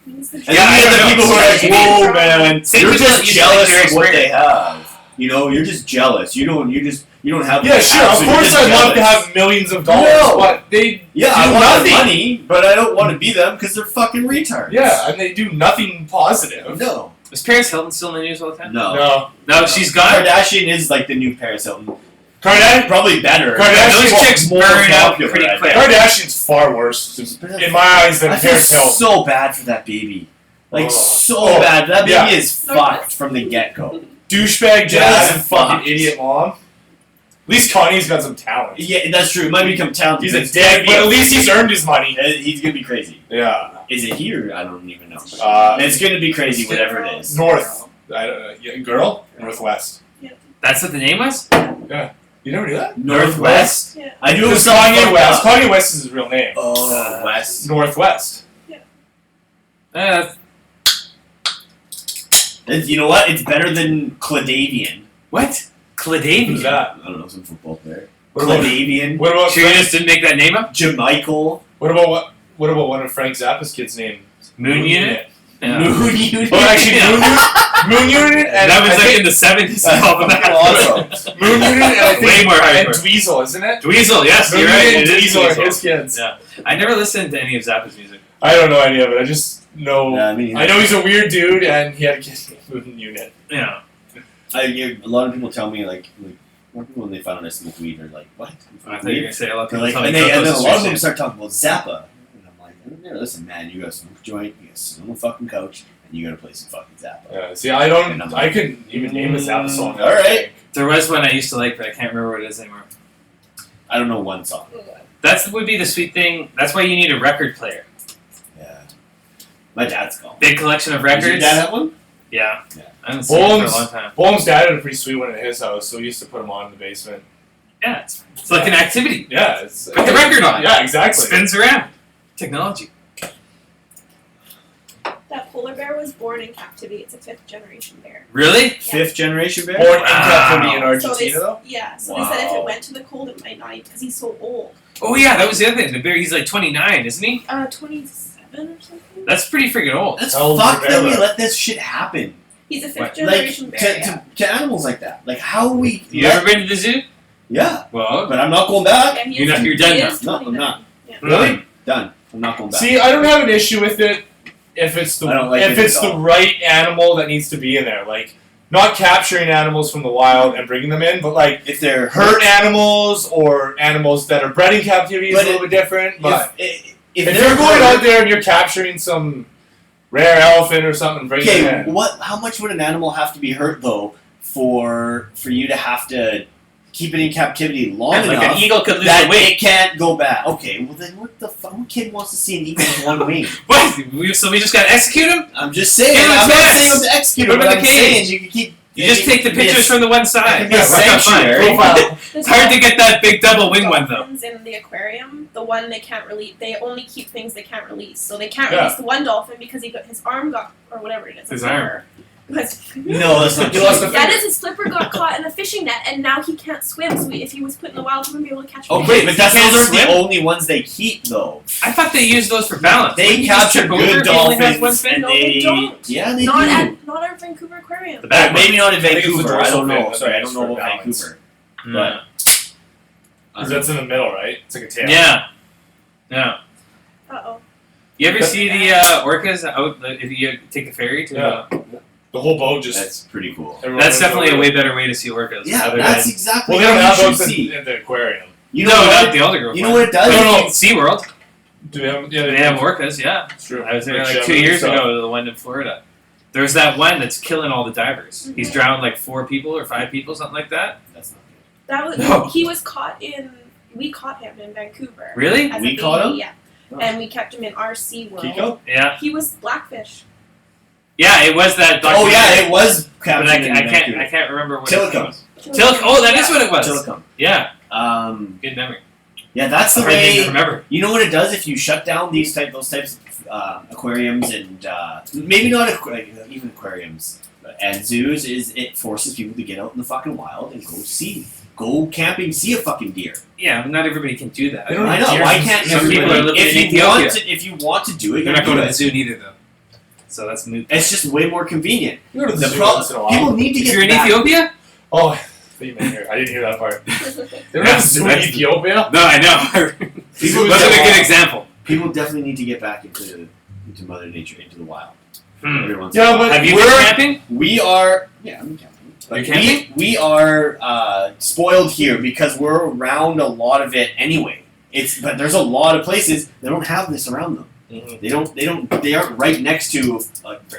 And Yeah, then I you don't have the know. people who are like, Same whoa, man, Same you're people that just used to like jealous Jerry of what Springer. they have. You're just jealous. You don't have. Yeah, the sure. Of absolute- you're course, just I'd love to jealous. have millions of dollars, No. but they Yeah, do I want nothing. the money, but I don't want to be them because they're fucking retards. Yeah, and they do nothing positive. No. Is Paris Hilton still in the news all the time? No. No. No, she's gone. Kardashian is like the new Paris Hilton. Kardashian. Probably better. Kardashian- Those chicks more burn up popular, pretty I quick. think. Kardashian's far worse in my eyes than I feel Paris Hilton. so bad for that baby. Like Oh. so Oh, bad. That baby yeah. is fucked from the get go. Douchebag Just dad and fucking fucked. idiot mom. At least Kanye's got some talent. Yeah, that's true. It might become talented. He's a It's dick, gonna be but at least he's earned his money. He's gonna be crazy. Yeah. Is it here? I don't even know. Uh, It's gonna be crazy, whatever it is. North. I don't know. Yeah, girl? Northwest. That's what the name was? You never knew that? Northwest. Yeah. I knew it was It's Kanye something West. fucked up. Kanye West is his real name. Oh, West. Northwest. You know what? It's better than Cladavian. What? Who's Cladavian? that? I don't know, some football player. What about, Cladavian. what about Sure you just didn't make that name up? Jamichael. what about one of Frank Zappa's kids' names? Moon Unit? Yeah. Moon Unit. Well, actually, Moon Unit and That was I like think in the 70s. That's called that. awesome. Moon Unit and I think Way more and hardcore. Dweezil, isn't it? Dweezil, yes, Moon you're right. Unit and It is Dweezil are Dweezil. his kids. Yeah. I never listened to any of Zappa's music. I don't know any of it. I just know. Yeah, I mean, I know he's a weird dude, and he had a kid named Moon Unit. Yeah. a lot of people tell me like when they find out I smoke weed, they're like, "What?" I thought you were gonna say a lot of They're people like, tell me and then Coco's a lot of the them street start talking about Zappa, and I'm like, "Listen, man, you gotta smoke a joint, you gotta sit on the fucking couch, and you gotta play some fucking Zappa." Yeah. See, I don't. I couldn't even name a Zappa song. All right. There was one I used to like, but I can't remember what it is anymore. I don't know one song. That would be the sweet thing. That's why you need a record player. Yeah, my dad's gone. Big collection of Does records. your dad have one? Yeah. Yeah. I haven't seen it for a Bones. long time. Bones' dad had a pretty sweet one at his house, so we used to put him on in the basement. Yeah, it's like an activity. Yeah, it's Put the record on. Yeah, exactly. Spins around. Technology. That polar bear was born in captivity. It's a 5th generation bear. Really? Fifth generation bear. Born in Wow. captivity in So Argentina, they, though. yeah, so they said if Wow. it went to the cold, it might not because he's so old. Oh yeah, that was the other thing. The bear, he's like 29, isn't he? 27 or something. That's pretty freaking old. That's How old's fucked your that we bear? let this shit happen. He's a 5th What? Like generation bear. to animals like that. Like how we. You ever been to the zoo? Yeah, Well, but I'm not going back. Yeah, he You're is- not- you're done he now. is No, I'm 29. not. Really? Done. I'm not going back. See, I don't have an issue with it if it's I don't like if it it's at the all. right animal that needs to be in there. Like, not capturing animals from the wild and bringing them in, but like if they're hurt animals or animals that are bred in captivity is But a little bit different. But if if they're you're going hurt- out there and you're capturing some rare elephant or something, bring it Okay, in. what? How much would an animal have to be hurt though for you to have to keep it in captivity long like enough an eagle could lose that a wing. it can't go back? Okay, well then what the fuck? What kid wants to see an eagle with one wing? What? So we just gotta execute him? I'm just saying. Give him a I'm not chance. saying I'm to execute Put him, him but in I'm the saying cage. you can keep. You just take the pictures from the one side. be a Work out fine. sanctuary. Profile. It's hard to get that big double wing one though. Dolphins in the aquarium, the one they can't release. They only keep things they can't release. So they can't Yeah. release the one dolphin because his arm got or whatever it is. His arm. No, that's not You lost true. a That is, his flipper got caught in a fishing net, and now he can't swim. So if he was put in the wild, he wouldn't be able to catch fish. Okay, but He can't those aren't the swim? only ones they keep though. I thought they used those for balance. They Wouldn't you just capture trip over good if he only has one dolphins, fin? and No, they don't. Yeah, they not do. at Vancouver Aquarium. The bad Maybe not in think it's the Vancouver. I dorsal don't fin know. that Sorry, they I don't use know for about balance. Vancouver. No. But Because that's in the middle, right? It's like a tail. Yeah. No. Uh-oh. You ever see the orcas out if you take the ferry to? Yeah. The whole boat just. That's pretty cool. everyone That's runs definitely a over. way better way to see orcas. Yeah, other that's than, exactly Well, they don't how have you those should see. in the aquarium. You no, know not what? the Aldergrove. You know what it does? No, no. SeaWorld. Do they have? Yeah, They have orcas. Yeah, It's true. I was there Like like 2 Chevron years stuff. ago. The one in Florida. There's that one that's killing all the divers. He's drowned like 4 people or 5 people, something like that. That's not good. That was No. he was caught in. We caught him in Vancouver. Really? As We a baby, caught him? Yeah. Oh. And we kept him in our SeaWorld. Kiko? Yeah. He was blackfish. Yeah, it was that. Oh yeah, it was But captured in I Vancouver. can't remember what Tillicum. it was. Oh, that is what it was. Tillicum. Yeah, Um, good memory. yeah, that's the Hard thing to way. remember. You know what it does if you shut down those types of aquariums and maybe not even aquariums and zoos, is it forces people to get out in the fucking wild and go camping, see a fucking deer. Yeah, but not everybody can do that. They don't I have know. deer. Why can't Some people everybody? are living in If you Ethiopia. want to do it, They're you not going do to the it. zoo neither, though. So that's moot. It's just way more convenient. You go to the, The zoo pro- once in a while. People need to If get you're in back. Ethiopia? Oh, I thought you meant here. I didn't hear that part. They don't Yeah, have a zoo in that's- Ethiopia. No, I know. People Wasn't a don't- good example. People definitely need to get back into Mother Nature, into the wild. Hmm. Every once Yeah, but Have you we're- been camping? We are, yeah, I'm camping. Like, You're camping? We are spoiled here because we're around a lot of it anyway. But there's a lot of places that don't have this around them. Mhm. They aren't right next to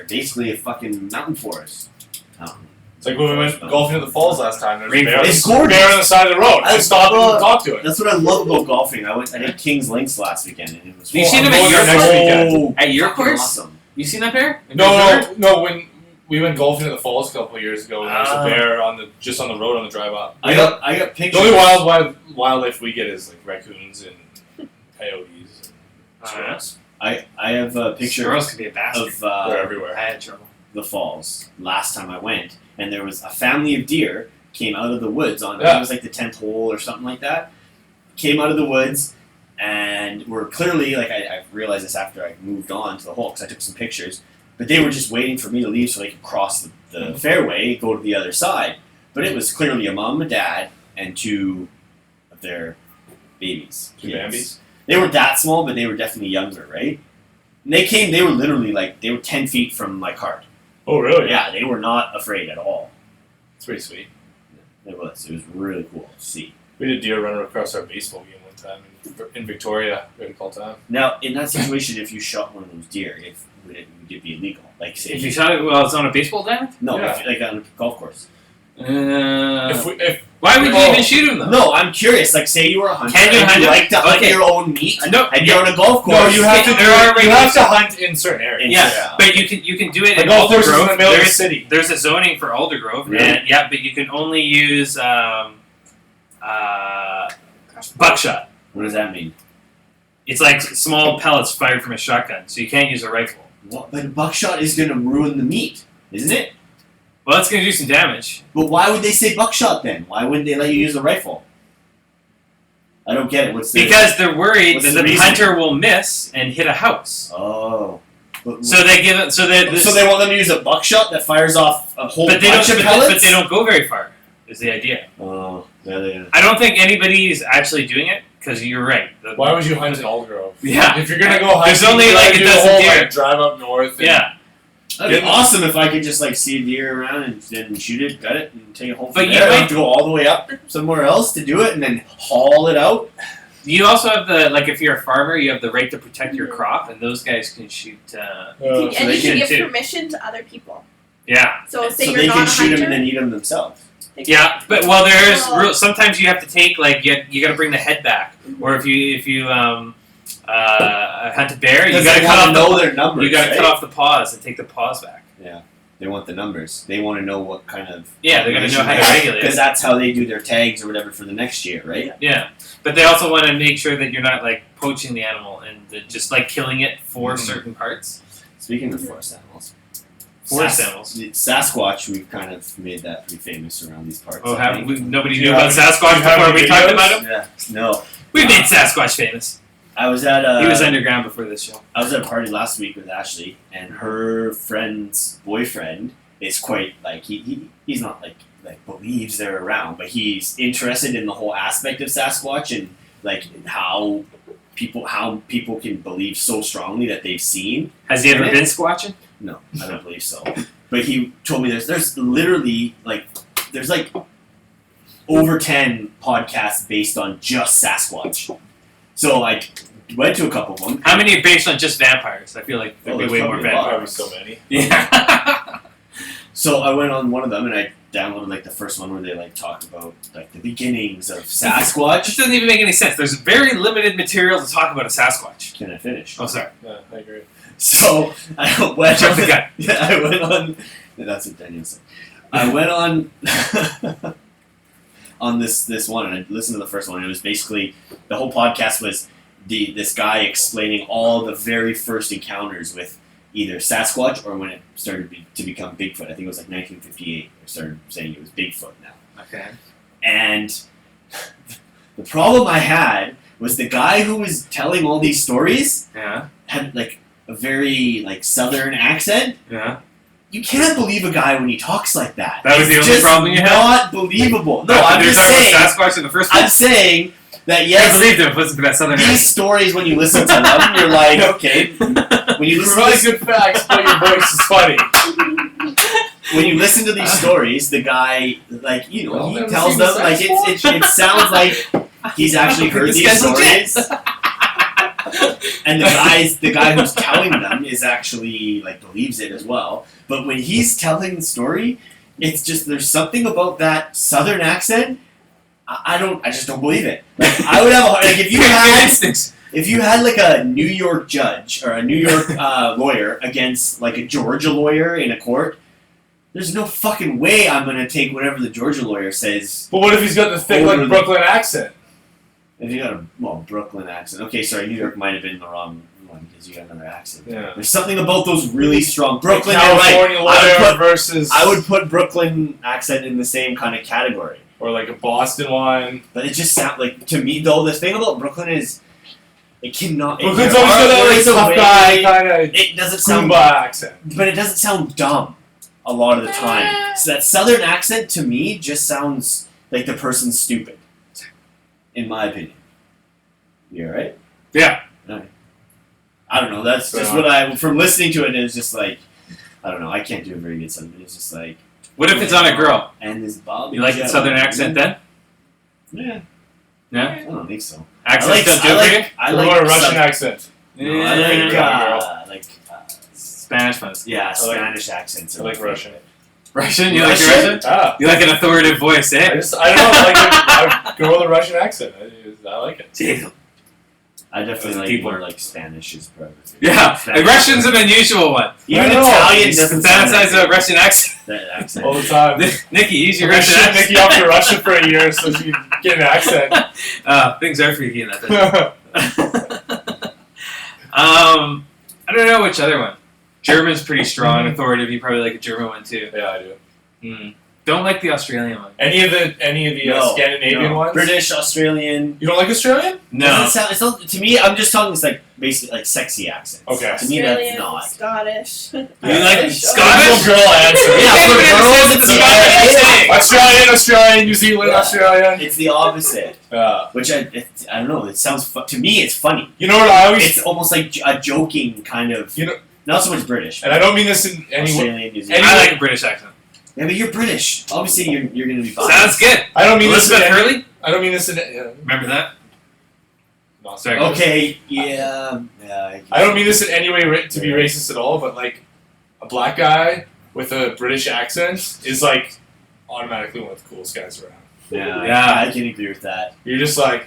basically a fucking mountain forest. It's like when we went golfing at the falls last time. There's a bear, It's gorgeous. bear on the side of the road. I stopped and talked to it. That's what I love about golfing. I did King's Links last weekend and it was You fun. seen him I'm at going your there next course? weekend. At your Fucking course? Awesome. You seen that bear? No. When we went golfing at the falls a couple of years ago, and there was Ah. a bear on the road on the drive up. I got The pictures. only wildlife we get is like raccoons and coyotes and squirrels. I have a picture Squirrels could be a bastard. of They're everywhere. I had trouble. the falls last time I went, and there was a family of deer came out of the woods on Yeah. it was like the 10th hole or something like that. Came out of the woods and were clearly like I realized this after I moved on to the hole because I took some pictures, but they were just waiting for me to leave so they could cross the fairway, go to the other side. But it was clearly a mom, a dad, and 2 of their babies. Two kids. Bambis. They were that small, but they were definitely younger, right? And they were literally they were 10 feet from my cart. Oh, really? Yeah, they were not afraid at all. It's pretty sweet. It was really cool to see. We did deer runner across our baseball game one time in Victoria. We had a call time. Now, in that situation, if you shot one of those deer, would it be illegal? Like, say, If you shot it while it's on a baseball diamond? no, Yeah. like on a golf course. If Why would you Oh. even shoot him though? No, I'm curious. Like, say you were a hunter Can you and hunt you it? like to hunt Okay. your own meat, No, and you're on a golf course. no, you have to. There are You have to hunt in certain areas. Yeah, Yeah. but you can do it The in golf course is in Aldergrove. the middle of the There's, city. there's a zoning for Aldergrove, Really? and yeah, but you can only use buckshot. What does that mean? It's like small pellets fired from a shotgun, so you can't use a rifle. What? But buckshot is going to ruin the meat, isn't it? Well, that's going to do some damage. But why would they say buckshot then? Why wouldn't they let you use a rifle? I don't get it. What's the Because they're worried What's that the the reason? hunter will miss and hit a house. Oh. But, So they give it. So they want them to use a buckshot that fires off a whole but they bunch don't. of But pellets? they don't go very far. Is the idea? Oh, yeah. I don't think anybody is actually doing it because you're right. Why would you hunt in Aldergrove? Yeah. If you're gonna go hunting, There's only you like gotta a do the dozen whole, deer. like, drive up north. And Yeah. That'd be awesome if I could just like see a deer around and then shoot it, gut it, and take it home But from you there. I might- have to go all the way up somewhere else to do it and then haul it out. You also have if you're a farmer, you have the right to protect your Mhm. crop, and those guys can shoot. And so you they can can give too. permission to other people. Yeah. So say So you're they not can a shoot hunter. them and then eat them themselves. Yeah, but there's Oh. sometimes you have to take you got to bring the head back, or if you hunt a bear, you Because got to they cut want off to know their numbers. you got to right? cut off the paws and take the paws back. They want the numbers. They want to know what kind of Yeah, they're gonna know how to regulate because it. that's how they do their tags or whatever for the next year, right? Yeah, but they also want to make sure that you're not like poaching the animal and just like killing it for certain parts. Speaking of forest animals, Forest animals. Sasquatch, we've kind of made that pretty famous around these parts. Oh, I think. nobody Do knew you about have- Sasquatch do you have before any we talked videos? about him. Yeah, no. We made Sasquatch famous. I was at He was underground before this show. I was at a party last week with Ashley, and her friend's boyfriend is quite like he's not like believes they're around, but he's interested in the whole aspect of Sasquatch and like how how people can believe so strongly that they've seen. Has he ever Yeah. been squatching? No, I don't believe so. But he told me there's literally there's over 10 podcasts based on just Sasquatch. So I went to a couple of them. How many are based on just vampires? I feel like there'd be there's way more probably a lot. vampires. Probably so many. Yeah. So I went on one of them and I downloaded the first one where they talked about the beginnings of Sasquatch. This doesn't even make any sense. There's very limited material to talk about a Sasquatch. Can I finish? Oh, sorry. Yeah, I agree. So I went Jump the on. gun. Yeah, I went on. That's what Daniel said. I went on on this one and I listened to the first one. And it was basically the whole podcast was this guy explaining all the very first encounters with either Sasquatch or when it started to become Bigfoot. I think it was 1958. They started saying it was Bigfoot now. Okay. And the problem I had was the guy who was telling all these stories Yeah. had a very southern accent. Yeah. You can't believe a guy when he talks like that. That was the It's only just problem you had? Not believable. No, After I'm they were just talking saying. about Sasquatch in the first I'm place. saying that I yes, believed him. Listen to that southern these accent. stories when you listen to them, you're like, okay. When you listen Provide to good facts, but your voice is funny. when you listen to these stories, the guy Well, he never tells seen them the it sounds like he's actually heard This these guy's legit. stories. And the guy who's telling them is actually believes it as well. But when he's telling the story, it's just there's something about that southern accent. I just don't believe it. I would have if you had a New York judge or a New York lawyer against a Georgia lawyer in a court. There's no fucking way I'm gonna take whatever the Georgia lawyer says. But what if he's got the thick Over the- Brooklyn accent? If you got a Brooklyn accent, okay, sorry, New York might have been the wrong one because you got another accent. Yeah. There's something about those really strong Brooklyn. You're California right. lawyer versus I would put Brooklyn accent in the same kind of category, or a Boston one. but it just sounds to me though. The thing about Brooklyn is it cannot. Brooklyn's there always are got words that tough away- guy kind of It doesn't sound, Goomba accent. but it doesn't sound dumb a lot of the time. So that southern accent to me just sounds like the person's stupid, in my opinion. You alright? Yeah. I don't know. That's just what from listening to it. It was just I don't know. I can't do a very good southern. It's just What if it's on a girl? and this Bob. You like the southern accent then? Yeah. Yeah. I don't think so. Accents don't do it for you? I What like about a Russian South- accent? No, I like Spanish ones. yeah, like- Spanish accents. I like Russian. Russian? You like your Russian? Russian? Ah, You like an authoritative voice, I eh? don't know. I would go with a Russian accent. I like it. Jeez. I definitely Those like people. more Spanish is probably. Yeah, Spanish. Russian's an unusual one. Even I know. Italian You doesn't sound fantasize like a Russian accent. that accent. All the time. Nikki, use your I Russian shipped accent. Nikki off to Russia for a year so she could get an accent. Things are freaky in that. I don't know which other one. German's pretty strong, authoritative. You probably like a German one too. Yeah, I do. Mm. Don't like the Australian one. Any of the No, Scandinavian no. ones? British, Australian. You don't like Australian? No. Doesn't sound, it's not, to me, I'm just talking basically sexy accents. Okay. To me, that's Australian, not. Scottish. You like Little Scottish? girl answer. Yeah, You for can't even girls, understand it's the the Scottish opposite. accent. Australian, New Zealand, Yeah. Australian. It's the opposite. Yeah. Which I don't know. It sounds to me. It's funny. You know what I always It's almost like a joking kind of. You know- not so much British. and I don't mean this in any way. Australian, New Zealand. I like a British accent. Yeah, but you're British. Obviously, you're gonna be biased. Sounds good. I don't mean Elizabeth this in any, Hurley? I don't mean this in Remember that? no, Sorry. Okay. Yeah. Yeah. I don't mean this in any way to be racist at all, but a black guy with a British accent is automatically one of the coolest guys around. Yeah. Yeah. I can agree with that. You're just yeah,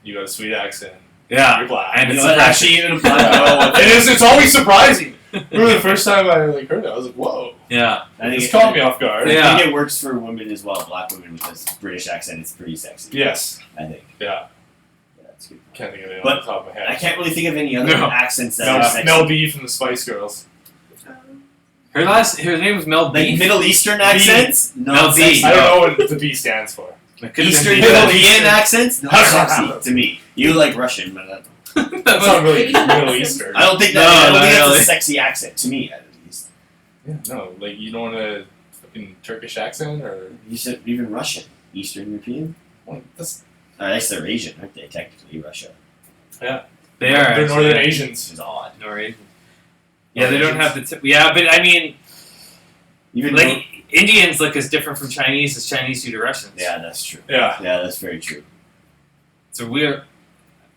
you got a sweet accent. Yeah. You're black. And You it's know what? surprising. Actually, even a black It is. It's always surprising. Remember the first time I heard it, I was like, "Whoa!" Yeah. I think This caught me off guard. Yeah. I think it works for women as well. Black women with this British accent, it's pretty sexy. Yes. I think. Yeah. Yeah, that's good. Can't think of it But on the top of my head. I can't really think of any other No. accents that are sexy. Mel B from the Spice Girls. Her name was Mel Like B. Middle Eastern accents? No, Mel B. sexy. I don't know what the B stands for. Eastern Middle European Eastern. accents? Not sexy to me. You like Russian, but That's not really Middle Eastern. I don't think No, that. I don't not think that's really. a sexy accent to me, at least. Yeah, no, you don't want a fucking Turkish accent or You said even Russian, Eastern European. that's I guess they're Asian, aren't they? Technically, Russia. They are. They're actually, Northern yeah. Asians. Which is odd. No Asians. Yeah, they don't have the tip. Yeah, but I mean, Even like Indians look as different from Chinese as Chinese do to Russians. yeah, that's true. Yeah. Yeah, that's very true. So we're.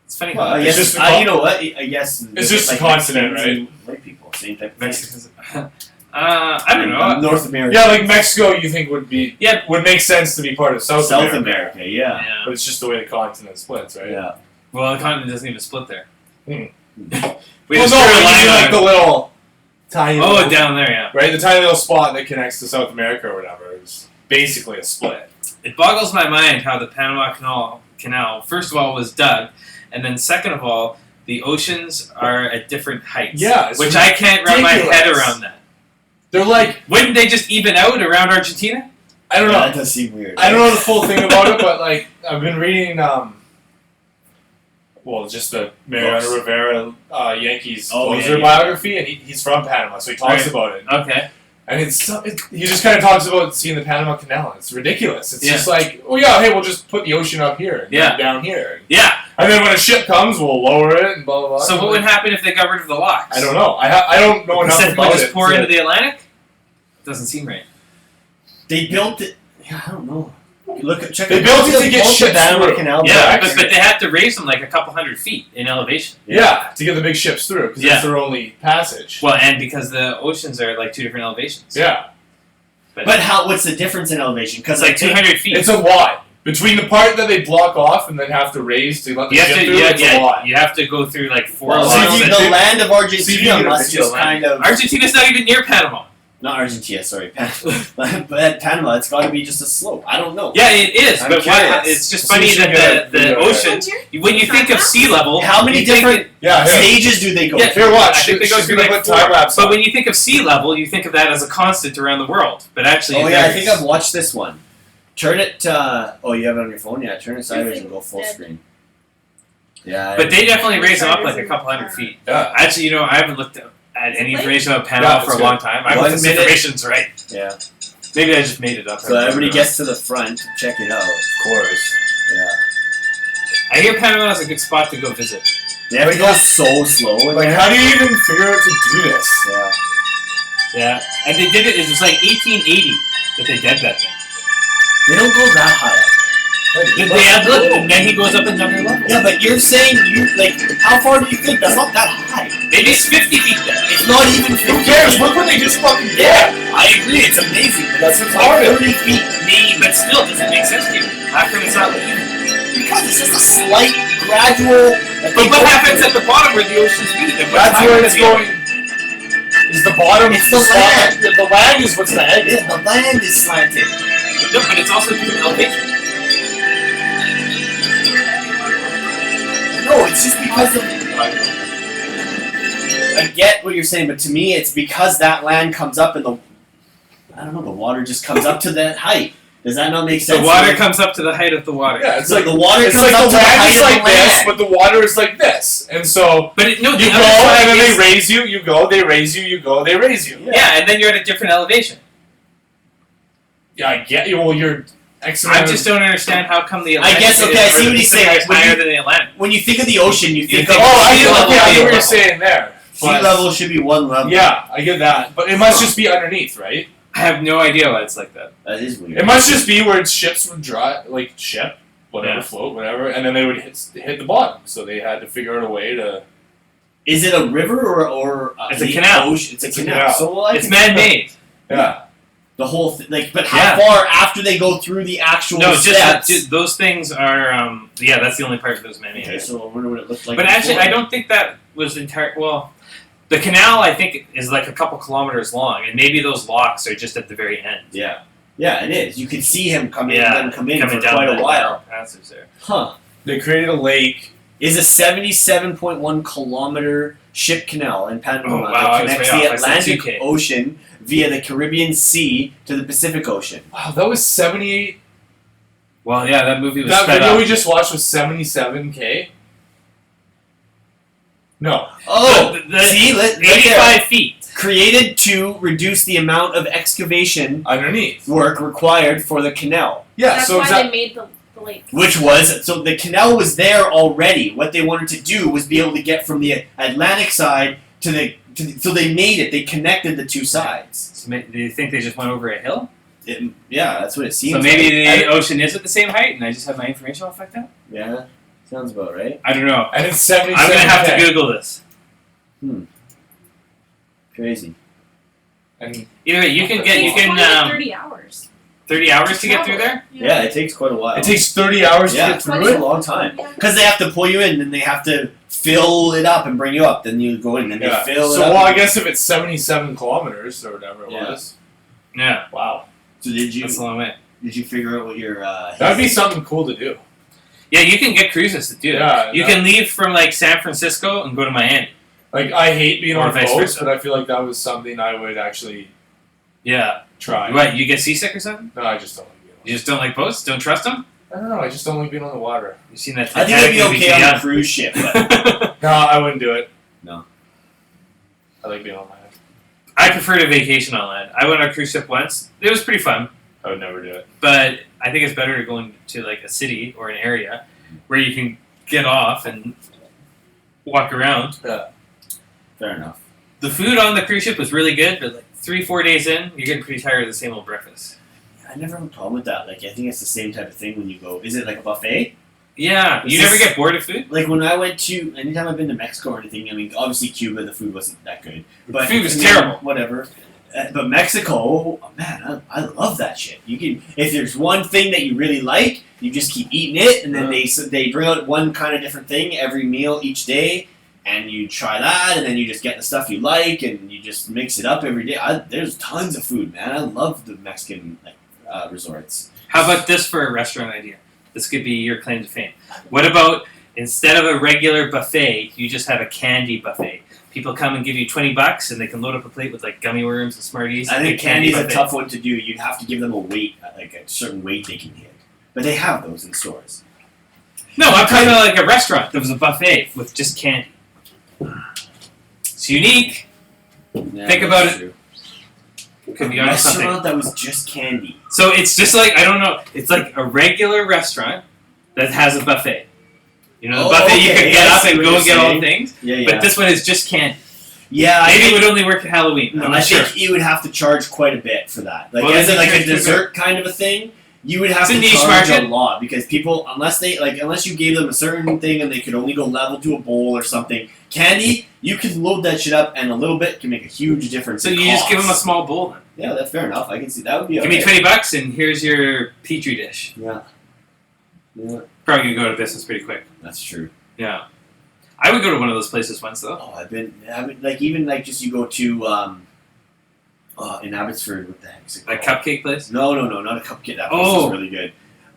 It's funny Well, how I It's guess just you know what? I guess It's just a continent, Mexicans and white people, same type of thing. Mexicans. I don't know. North America. Yeah, like Mexico, you think would make sense to be part of South South America. America, yeah. Yeah. But it's just the way the continent splits, right? Yeah. Well, the continent doesn't even split there. Hmm. We Well, just no, drew a but you line mean on like it. the little tiny. Oh, little, down there, yeah. right, the tiny little spot that connects to South America or whatever is basically a split. It boggles my mind how the Panama Canal, first of all, was dug, and then second of all, the oceans are at different heights. Yeah, it's which I can't wrap my head ridiculous. around that. They're like, Wouldn't they just even out around Argentina? I don't Yeah, know. that does seem weird. I don't know the full thing about it, but like I've been reading, just the Mariano Books. Rivera Yankees Oh, closer yeah. biography, and he's from Panama, so he talks Right. about it. Okay. And he just kind of talks about seeing the Panama Canal. It's ridiculous. It's Yeah. just like, oh yeah, hey, we'll just put the ocean up here, and Yeah. down here, Yeah. and then when a ship comes, we'll lower it and blah blah blah. So what would happen if they got rid of the locks? I don't know. I don't know enough Instead of about just it. pour to- into the Atlantic? Doesn't seem right. They built it. Yeah, I don't know. Check They built it to get ships Panama through. Canal. Yeah, back. but they had to raise them like a couple hundred feet in elevation. Yeah, to get the big ships through because Yeah. that's their only passage. Well, and because the oceans are like two different elevations. Yeah, But how? What's the difference in elevation? Because It's like 200 feet. it's a lot between the part that they block off and then have to raise to let the You have ship to, through. It's a lot. you have to go through like four Well, lines. see, that- the land of see, Argentina you must get just the kind of Argentina's not even near Panama. not Argentina, sorry, but Panama. It's got to be just a slope. I don't know. Yeah, it is. I'm But why, curious. it's just So funny you should that the get- ocean. When you think of sea level, How many you think different Yeah, here. stages do they go? Yeah, Here, watch. I think they go She's through gonna like put time lapse. But when you think of sea level, you think of that as a constant around the world. But actually, Oh it yeah, I varies. think I've watched this one. Turn it. Oh, you have it on your phone. Yeah, turn it sideways and go full Instead. screen. Yeah. But they definitely raise them up like a couple hundred feet. Yeah. Actually, I haven't looked at any Like- information about Panama Yeah, for it's a good. long time. I hope 1 this minute. information's right. Yeah. Maybe I just made it up. So everybody gets to the front, check it out. Of course. Yeah. I hear Panama is a good spot to go visit. They have to go so slow. In Like, there. how do you even figure out to do this? Yeah. Yeah, and they did it. It was like 1880 that they did that thing. They don't go that high up. Look, and then he goes up another level. Yeah, but you're saying how far do you think? That's not that high. Maybe it's 50 feet then. It's not even 50. Who cares? Look what they just fucking did. Yeah, I agree. It's amazing, but That's it's retarded. like 30 feet. Maybe, but still, does it make sense to you? How come it's not even? Because it's just a slight, gradual. But what happens at the bottom where the oceans meet? And what's That's where happening it's at the going. Is the bottom? It's the spot- land. The land is what's the head. Yeah, the land is slanted. No, but it's also different elevation. No, it's just because of. I get what you're saying, but to me, it's because that land comes up and the water just comes up to that height. Does that not make sense? The water comes up to the height of the water. Yeah, it's So like the water it's comes like up the to the land height is of like the this, land. but the water is like this, and so But no, you the go other side and then is- they raise you. You go, they raise you. You go, they raise you. Yeah, and then you're at a different elevation. Yeah, I get you. Well, you're I excellent. just don't understand how come the I Atlantic guess, okay, I see what he's saying. is When higher you- than the Atlantic. When you think of the ocean, you think think- of Oh, I sea get, level. okay, I get what level. you're saying there. Sea but- level should be one level. Yeah, I get that, but it must just be underneath, right? I have no idea why it's like that. That is weird. It must just be where ships would drive, like whatever, Yeah. float, whatever, and then they would hit the bottom. So they had to figure out a way to. Is it a river or It's a the canal. Ocean? It's It's a a canal. canal. So well, I It's can- man-made. Yeah. The whole thing, but how Yeah. far after they go through the actual No, steps? just those things are. Yeah, that's the only part that was man-made. Okay, so I wonder what it looked like. But actually, before. I don't think that was entire. Well, the canal I think is like a couple kilometers long, and maybe those locks are just at the very end. Yeah, yeah, it is. You could see him coming Yeah, and then come in coming for down quite the a while. passage there. Huh? They created a lake. Is a 77.1 kilometer ship canal in Panama Oh, wow, that I was connects way the off. I said Atlantic 2K. Ocean via the Caribbean Sea to the Pacific Ocean. Wow, that was 78. Well, yeah, that movie was That sped video up. we just watched was 77K. No. Oh, The see, right there. 85 feet. Created to reduce the amount of excavation Underneath. work required for the canal. Yeah, That's so why exactly. they made The lake. Which was, so the canal was there already. What they wanted to do was be able to get from the Atlantic side to the so they made it. They connected the two sides. So do you think they just went over a hill? Yeah, that's what it seems So maybe like. the ocean is at the same height, and I just have my information all fucked up? Yeah, sounds about right. I don't know. And it's 77. I'm gonna have to Google this. Crazy. And Either way, you It's 20 to 30 hours. 30 hours to get through there? Yeah, it takes quite a while. it takes 30 hours to Yeah, get it's through a it. long time. Yeah. Because they have to pull you in, then they have to fill it up and bring you up. Then you go in, and they fill it So, up. well, I guess if it's 77 kilometers or whatever it Yeah. was. Yeah, Wow. So did you that's a long way. figure out what your That'd be something cool to do. Yeah, you can get cruises to do that. Yeah, You can leave from like San Francisco and go to Miami. Like, I hate being Or on vice boats, versa. but I feel like that was something I would actually Yeah. try. What, you get seasick or something? No, I just don't like being on. You just don't like boats? Don't trust them? I don't know. I just don't like being on the water. You've seen that I think it'd be Titanic movie okay too on a young. cruise ship, but No, I wouldn't do it. No. I like being on land. I prefer to vacation on land. I went on a cruise ship once. It was pretty fun, I would never do it. but I think it's better to go into like a city or an area where you can get off and walk around. fair enough. The food on the cruise ship was really good, but like 3-4 days in, you're getting pretty tired of the same old breakfast. I never have a problem with that. Like, I think it's the same type of thing when you go. Is it like a buffet? Yeah, Is you never this- get bored of food? Like when I went to, anytime I've been to Mexico or anything, I mean, obviously Cuba, the food wasn't that good. But Food was I mean, terrible. Whatever. But Mexico, oh, man, I love that shit. You can, if there's one thing that you really like, you just keep eating it, and then they bring out one kind of different thing every meal each day, and you try that, and then you just get the stuff you like, and you just mix it up every day. There's tons of food, man. I love the Mexican resorts. How about this for a restaurant idea? This could be your claim to fame. What about instead of a regular buffet, you just have a candy buffet? People come and give you $20 and they can load up a plate with like gummy worms and Smarties. I and think a candy candy's a buffet. tough one to do. You'd have to give them a weight, like a certain weight they can hit. But they have those in stores. No, I'm talking about like a restaurant. There was a buffet with just candy. It's unique. Yeah, Think that's about it. true. Could be A on something. restaurant that was just candy. So it's just like, I don't know, it's like a regular restaurant that has a buffet. You know, the Oh, buffet you okay, could get I up see and what go you're and get all saying. the things. Yeah, yeah. But this one is just candy. Yeah, I Maybe think, it would only work at Halloween. no, I'm I not sure. think you would have to charge quite a bit for that. Like, Well, as then it like a charge too dessert kind of a thing, you would have It's a to niche charge market. a lot because people, unless you gave them a certain thing and they could only go level to a bowl or something. Candy, you can load that shit up, and a little bit can make a huge difference. So in you just give them a cost. small bowl then. Yeah, that's fair enough. I can see that would be. Give me okay. $20 and here's your petri dish. Yeah. Yeah, Probably gonna go out of business pretty quick. that's true. Yeah. I would go to one of those places once though. Oh, I've been like even like just you go to in Abbotsford. What the heck is it Like called? cupcake place. No, not a cupcake. That place Oh. is really good.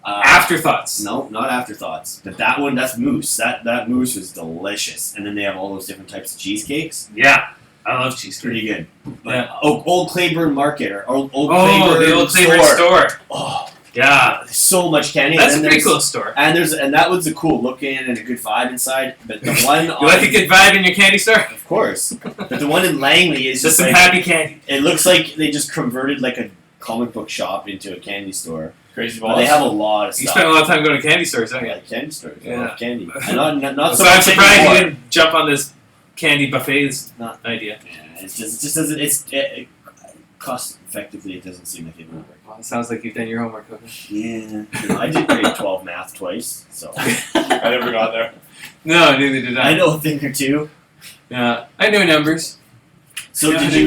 Afterthoughts. No, not afterthoughts. But that one, that's mousse. That mousse was delicious. And then they have all those different types of cheesecakes. Yeah. I love It's cheesecake. pretty good. But Yeah. Old Claiborne Market or Old Oh, Claiborne the old Claiborne store. Oh, Yeah. there's so much candy. That's a and pretty there's- cool store. And that one's a cool look in and a good vibe inside. But the one You like a good vibe in your candy store? of course. But the one in Langley is Just just some like, happy candy. it looks like they just converted like a comic book shop into a candy store. Crazy But balls. they have a lot of You stuff. spend a lot of time going to candy stores, don't I you? like candy stores. I Yeah. love candy. And not So so I'm much surprised anymore. you didn't jump on this candy buffets Not- idea. Yeah, it just doesn't. It cost effectively. It doesn't seem like it would work. Well, it sounds like you've done your homework, Koko. Yeah, I did grade 12 math twice, so I never got there. No, neither did I. I know a thing or two. Yeah, I knew numbers. So Yeah, did I you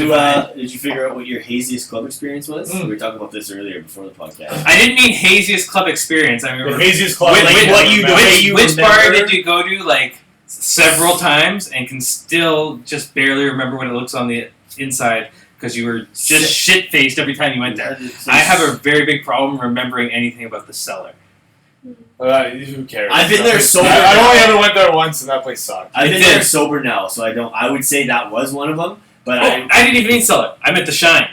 did did you figure out what your haziest club experience was? Mm. We were talking about this earlier before the podcast. I didn't mean haziest club experience. I The mean, haziest club. Which- like, which- what you the way you which bar remember- did you go to like several times and can still just barely remember what it looks on the inside because you were just shit faced every time you went there? I have a very big problem remembering anything about the cellar. Who cares? I've been there sober. I only ever went there once, and that place sucked. I've It been did. there sober now, so I don't. I would say that was one of them, but Oh, I didn't even mean cellar. I meant the Shine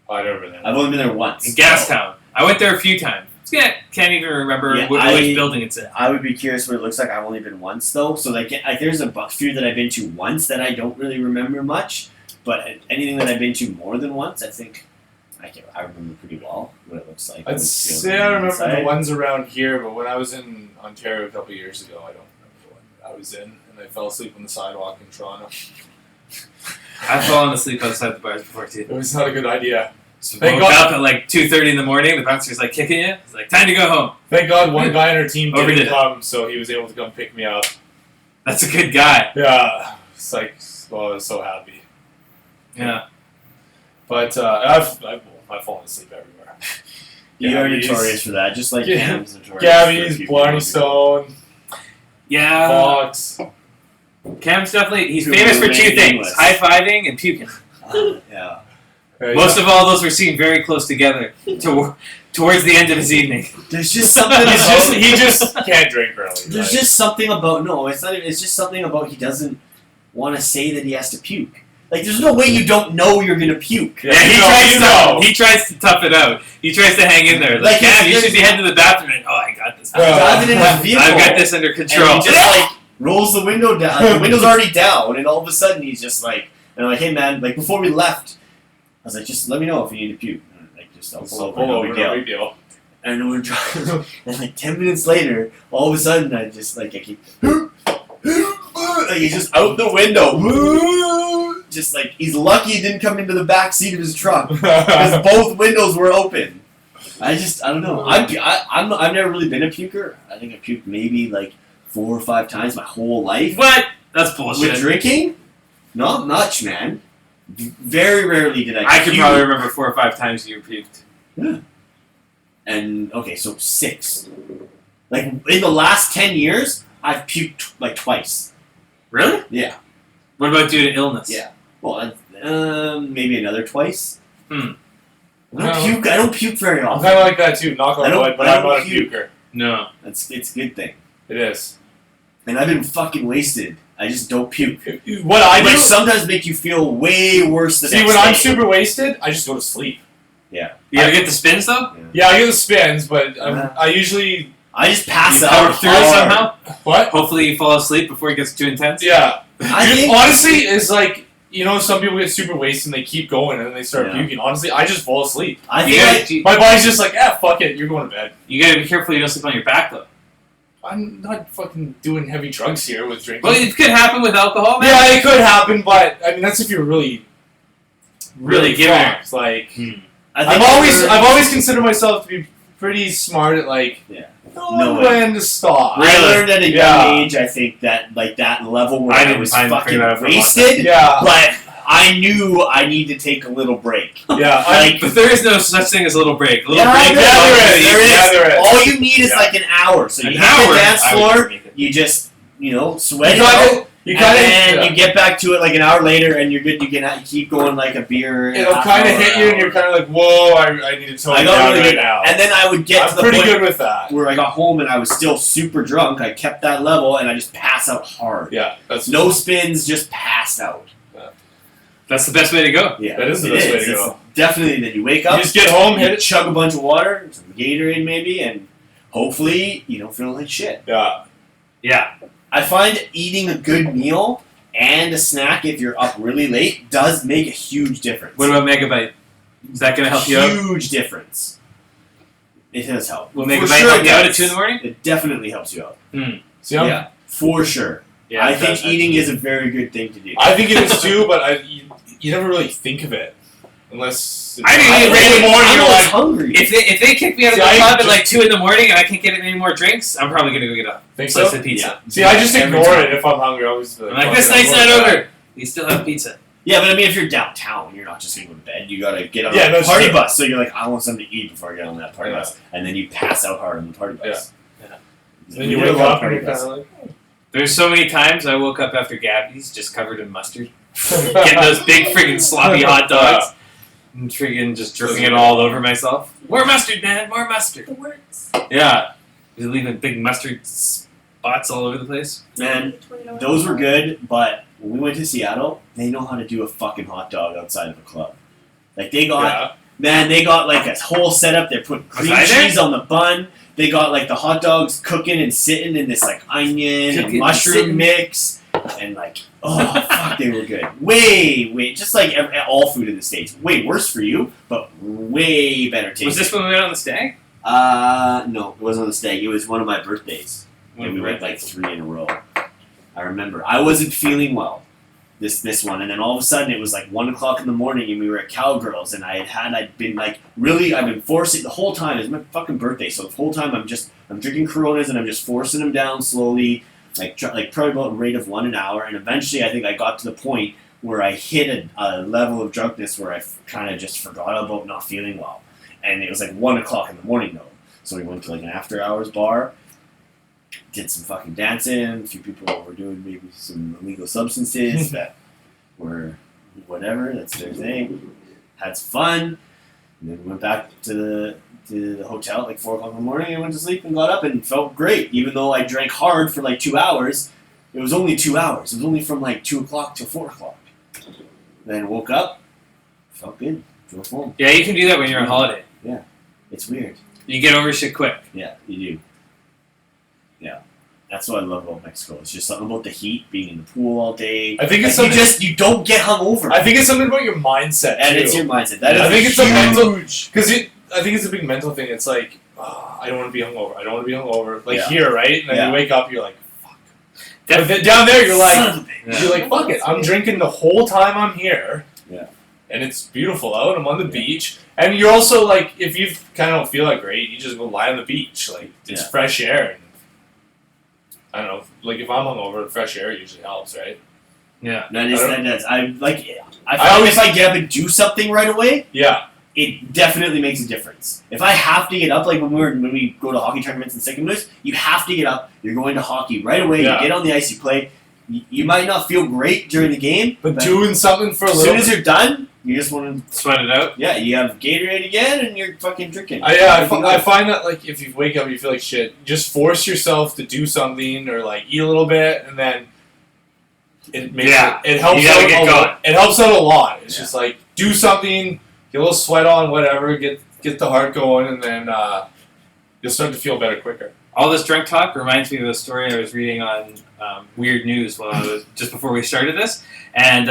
Oh, I've never been there. I've only been there once. in Gastown. I went there a few times. Yeah, can't even remember Yeah, which building it's in. I would be curious what it looks like. I've only been once though, so like there's a few that I've been to once that I don't really remember much, but anything that I've been to more than once, I think I remember pretty well what it looks like. I'd say I remember the ones around here, but when I was in Ontario a couple of years ago, I don't remember what I was in, and I fell asleep on the sidewalk in Toronto. I've fallen asleep outside the bars before too. It was not a good idea. So Thank woke God. up at like 2:30 in the morning. The bouncer's like kicking you. It's like time to go home. Thank God one guy on our team Overdid didn't it. come, so he was able to come pick me up. That's a good guy. Yeah, it's like, well, I was so happy. Yeah. But I've fallen asleep everywhere. You are Gabby's- notorious for that, just like Yeah. Cam's notorious. Gabby's, for people Blarney who- Stone, Yeah. Fox. Cam's definitely, he's Who famous for remain two things: nameless. high-fiving and puking. Yeah. Most of all, those were seen very close together towards the end of his evening. There's just something He about just can't drink early. There's like- just something about it's not even, it's just something about he doesn't want to say that he has to puke. Like there's no way you don't know you're gonna puke. Yeah, He tries to tough it out. He tries to hang in there. Like, Like, Cam, you there's- should be heading to the bathroom. And, oh, I got this. He's driving in his vehicle. I've got this under And control. he just like rolls the window down. The window's already down, and all of a sudden he's just like, and I'm like, hey man, like before we left, I was like, just let me know if you need to puke. And, like just I'll pull over, no big deal. no big deal. And we're driving, and like 10 minutes later, all of a sudden I just like I keep, like he's just out the window, just like he's lucky he didn't come into the back seat of his truck because both windows were open. I don't know. I've never really been a puker. I think I puked maybe like 4 or 5 times my whole life. What? That's bullshit. With drinking, not much, man. Very rarely did I. I could puke. probably remember 4 or 5 times you puked. Yeah. And okay, so 6. Like in the last 10 years, I've puked like twice. Really? Yeah. What about due to illness? Yeah. Well, maybe another twice. Hmm. I don't puke very I'm often. kind of like that too, knock I on don't- wood, but I I'm don't not a puke. puker. No. It's a good thing. It is. And I've been fucking wasted. I just don't puke. What I do, Which sometimes make you feel way worse the see, next when day. I'm super wasted, I just go to sleep. You ever get the spins though? Yeah, I get the spins, but Uh-huh. I usually I just pass You out power through it hard. somehow? what? Hopefully you fall asleep before it gets too intense? Yeah. I Dude, think honestly, it's like, you know, some people get super wasted and they keep going and then they start Yeah. puking. Honestly, I just fall asleep. I You think gotta, My body's just like, fuck it, you're going to bed. you gotta be careful you don't sleep on your back though. I'm not fucking doing heavy drugs here with drinking. Well, it could happen with alcohol, man. Yeah, it could happen, but I mean, that's if you're really Really giving it. fucked. Like, I I've think always considered myself to be pretty smart at like, Yeah. knowing No way. when to stop. Really? I learned at a young Yeah. age. I think that like that level where I I, didn't was find- fucking figure that out for a long wasted, Yeah, but I knew I need to take a little break. yeah. Like, But there is no such thing as a little break. A little Yeah, break. there is. There is. There is. There is. All you need is Yeah. like an hour. So you An hit hour. the dance I would floor. make it. You just sweat You it kinda- out. You And kind then of. you get back to it like an hour later, and you're good. You can keep going like a beer. and a It'll half kind of hour, hit you, and hour. you're kind of like, "Whoa, I need to tone I it got down really right good. now." And then I would get I'm to the pretty point good with that. where I got home and I was still super drunk. I kept that level, and I just pass out hard. Yeah, that's No spins, just passed out. That's the best way to go. Yeah, That is the it best way to It's go. definitely then you wake You up, just get home, hit you it. chug a bunch of water, some Gatorade maybe, and hopefully you don't feel like shit. Yeah, Yeah. I find eating a good meal and a snack if you're up really late does make a huge difference. What about Megabyte? Is that going to help you out? Huge difference. It does help. Will For Megabyte sure help it you out at does. 2 in the morning? It definitely helps you out. see, I'm, Yeah, for sure. Yeah. I it does, think eating actually. is a very good thing to do. I think it is too, but you never really think of it unless. I didn't It's eat in the really morning. I'm You're always like, hungry. If they kick me out of See, the I club at just- like 2 in the morning and I can't get any more drinks, I'm probably gonna go get a think slice so? of pizza. See, I just Every ignore time. it if I'm hungry. I always I'm like, this fuck it, night's I'm not going back. over. You still have pizza. Yeah, but I mean, if you're downtown, you're not just gonna go to bed. You gotta get on Yeah, a that's party true. bus. So you're like, I want something to eat before I get on that party Yeah. bus, and then you pass out hard on the party bus. Yeah. Then you We did wake a lot of up and party you're kind bus. of like, There's so many times I woke up after Gabby's just covered in mustard. Getting those big friggin' sloppy hot dogs. And friggin' just dripping it all over myself. More mustard, man, more mustard. The works. Yeah. You're leaving big mustard spots all over the place. Man, $20 those were good, but when we went to Seattle, they know how to do a fucking hot dog outside of a club. Like they got, Yeah. man, they got like a whole setup. They're putting cream I there? cheese on the bun. They got like the hot dogs cooking and sitting in this like onion and Cooking, mushroom sitting. mix. And like, oh fuck, they were good. Way, just like all food in the States. Way worse for you, but way better tasting. Was this when we went on the stag? No, it wasn't on the stag. It was one of my birthdays. And we went like 3 in a row. I remember. I wasn't feeling well. This one, and then all of a sudden it was like 1 o'clock in the morning, and we were at Cowgirls, and I've been forcing the whole time. It's my fucking birthday, so the whole time I'm drinking Coronas, and I'm just forcing them down slowly, like probably about a rate of 1 an hour, and eventually I think I got to the point where I hit a level of drunkenness where I kind of just forgot about not feeling well, and it was like 1 o'clock in the morning though, so we went to like an after hours bar. Did some fucking dancing. A few people were doing maybe some illegal substances that were whatever. That's their thing. Had some fun. And then went back to the hotel at like 4 o'clock in the morning and went to sleep and got up and felt great. Even though I drank hard for like 2 hours, it was only 2 hours. It was only from like 2 o'clock to 4 o'clock. Then woke up, felt good, drove home. Yeah, you can do that when you're on holiday. It's weird. You get over shit quick. Yeah, you do. Yeah. That's what I love about Mexico. It's just something about the heat, being in the pool all day. I think it's like something. you don't get hungover. I think it's something about your mindset and too. it's your mindset. That is I think it's a huge. mental because I think it's a big mental thing. It's like I don't want to be hungover. I don't want to be hungover. Like here, right? And then you wake up, you're like, fuck. But then down there, you're like, fuck it. I'm drinking the whole time I'm here. Yeah. And it's beautiful out. I'm on the beach, and you're also like, if you kind of don't feel that great, you just go lie on the beach. Like it's fresh air. And, I don't know. Like if I'm hungover, fresh air usually helps, right? Yeah. I find if I get up and do something right away, it definitely makes a difference. If I have to get up, like when we go to hockey tournaments in St. Louis, you have to get up. You're going to hockey right away. You get on the ice, you play. You might not feel great during the game, but doing something for a little. As soon as you're done, you just want to sweat it out. Yeah, you have Gatorade again, and you're fucking drinking. I find that like if you wake up and you feel like shit, just force yourself to do something or like eat a little bit, and then it makes it helps out a lot. It helps out a lot. It's just like do something, get a little sweat on, whatever, get the heart going, and then you'll start to feel better quicker. All this drunk talk reminds me of a story I was reading on Weird News while I was just before we started this, and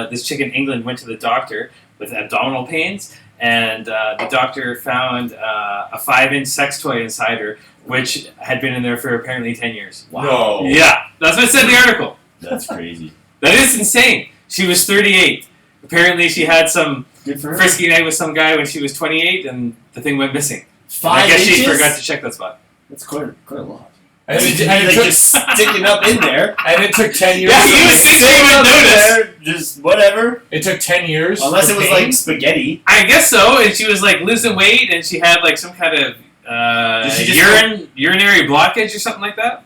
this chick in England went to the doctor with abdominal pains, and the doctor found a 5-inch sex toy inside her, which had been in there for apparently 10 years. Wow. No. Yeah, that's what it said in the article. That's crazy. That is insane. She was 38. Apparently, she had some frisky night with some guy when she was 28, and the thing went missing. 5 inches? I guess she inches? forgot to check that spot. That's quite a lot. And it took, just sticking up in there. And it took 10 years. Yeah, you would think they would notice. There, just whatever. It took 10 years. Unless it was like spaghetti. I guess so, and she was like losing weight, and she had like some kind of urinary blockage or something like that.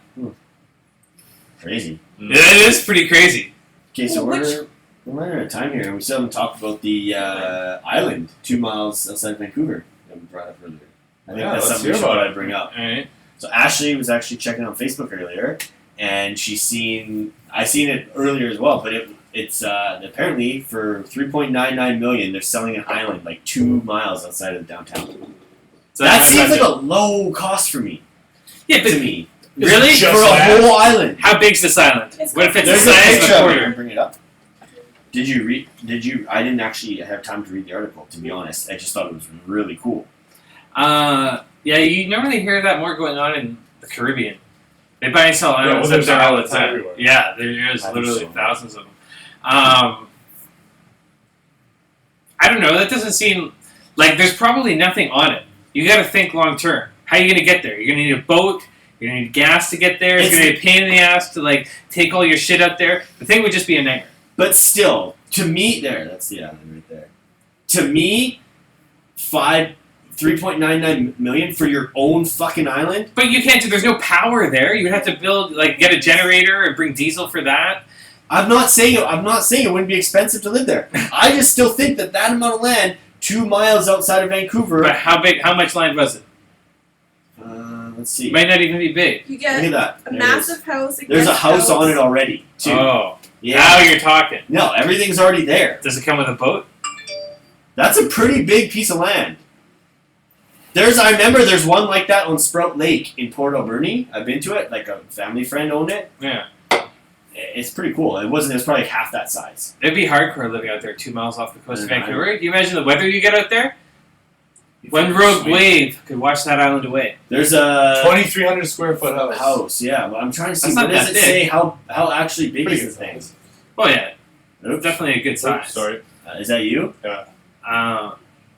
Crazy. It is pretty crazy. Okay, so we're running out of time here, and we still haven't talked about the island 2 miles outside of Vancouver that we brought up earlier. I think that's something we should probably bring up. All right. So Ashley was actually checking on Facebook earlier, and I seen it earlier as well, but it's apparently for $3.99 million, they're selling an island like 2 miles outside of downtown. So that seems like a low cost for me. Yeah, but to me. Really? For a whole island. How big's this island? What if it's the There's a size of picture a of it. quarter? Bring it up. Did you? I didn't actually have time to read the article, to be honest. I just thought it was really cool. Yeah, you normally hear that more going on in the Caribbean. They buy and sell islands up there all the time. Everywhere. Yeah, there's literally thousands of them. I don't know. That doesn't seem like there's probably nothing on it. You got to think long term. How are you going to get there? You're going to need a boat. You're going to need gas to get there. It's going to be a pain in the ass to like take all your shit out there. The thing would just be a nightmare. But still, to me, that's the island right there. To me, $3.99 million for your own fucking island. But you can't. There's no power there. You would have to build get a generator and bring diesel for that. I'm not saying it wouldn't be expensive to live there. I just still think that amount of land, 2 miles outside of Vancouver. But how big? How much land was it? Let's see. It might not even be big. You get Look at that. a massive house. There's a house on it already, too. Oh. Yeah. Now you're talking. No, everything's already there. Does it come with a boat? That's a pretty big piece of land. I remember there's one like that on Sprout Lake in Port Alberni. I've been to it. Like a family friend owned it. Yeah. it's pretty cool. It was probably like half that size. It'd be hardcore living out there 2 miles off the coast of Yeah, Vancouver. Do you imagine the weather you get out there? One rogue wave could wash that island away. There's a 2,300 square foot house. Yeah, but I'm trying to see That's what not does that it big. say how actually big Pretty is good this thing. size. Oh yeah, Oops. definitely a good size. Oops, sorry. Is that you? But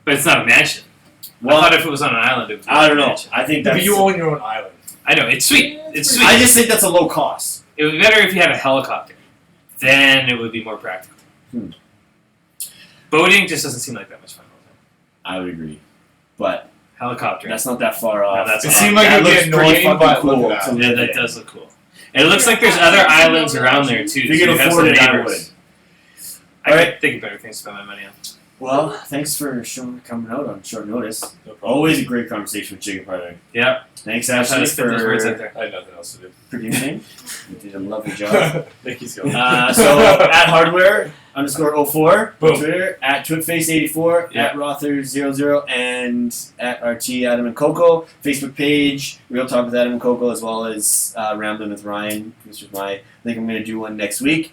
it's not a mansion. Well, I thought if it was on an island, it was. I don't a know. mansion. I think But that's. you own your own island. I know it's sweet. It's sweet. I just think that's a low cost. It would be better if you had a helicopter. Then it would be more practical. Boating just doesn't seem like that much fun. I would agree, but Helicopter. that's not that far off. that's It fine. seemed like That it would looks be pretty annoying, fucking but cool. look at to that. Yeah, live that in. does look cool. And it looks like there's other islands around there too. If so you can have afford some it, I neighbors. I Alright. could think of better things to spend my money on. Well, thanks for coming out on short notice. No problem. Always a great conversation with Chicken Partner. Yep. Thanks, That's how to Ashley, spit those words out for there. I had nothing else to do. producing. You did a lovely job. Thank you, Scott. So at hardware_04 Boom. on Twitter, at twitface84, Yeah. at Rother00, and at RT Adam and Koko. Facebook page, Real Talk with Adam and Koko, as well as Rambling with Ryan. This was I think I'm going to do one next week.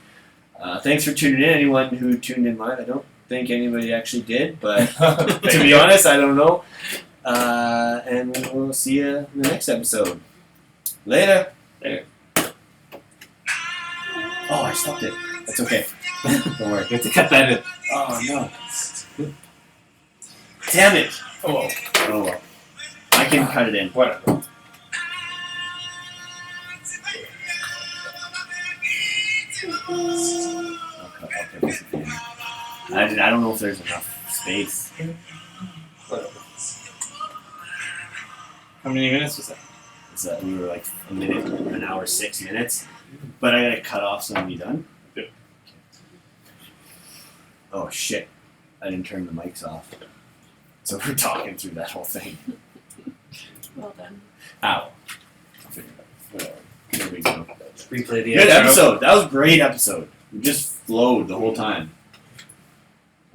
Thanks for tuning in. Anyone who tuned in live, I don't think anybody actually did, but to be honest, I don't know. And we'll see you in the next episode. Later. Oh, I stopped it. That's okay. Don't worry. You have to cut that in. Oh no. Damn it. Oh, well. Oh well. I can cut it in. Whatever. I'll cut this in. I don't know if there's enough space. Whatever. How many minutes was that? We were like a minute, an hour, 6 minutes. But I gotta cut off so I'm done. Yeah. Oh shit. I didn't turn the mics off. So we're talking through that whole thing. Well done. Ow. I'll figure it out. Whatever. There we go. Replay the Good outro. episode. That was a great episode. We just flowed the whole time.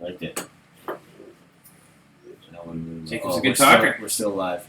I liked it. Jacob's a good talker. We're still alive.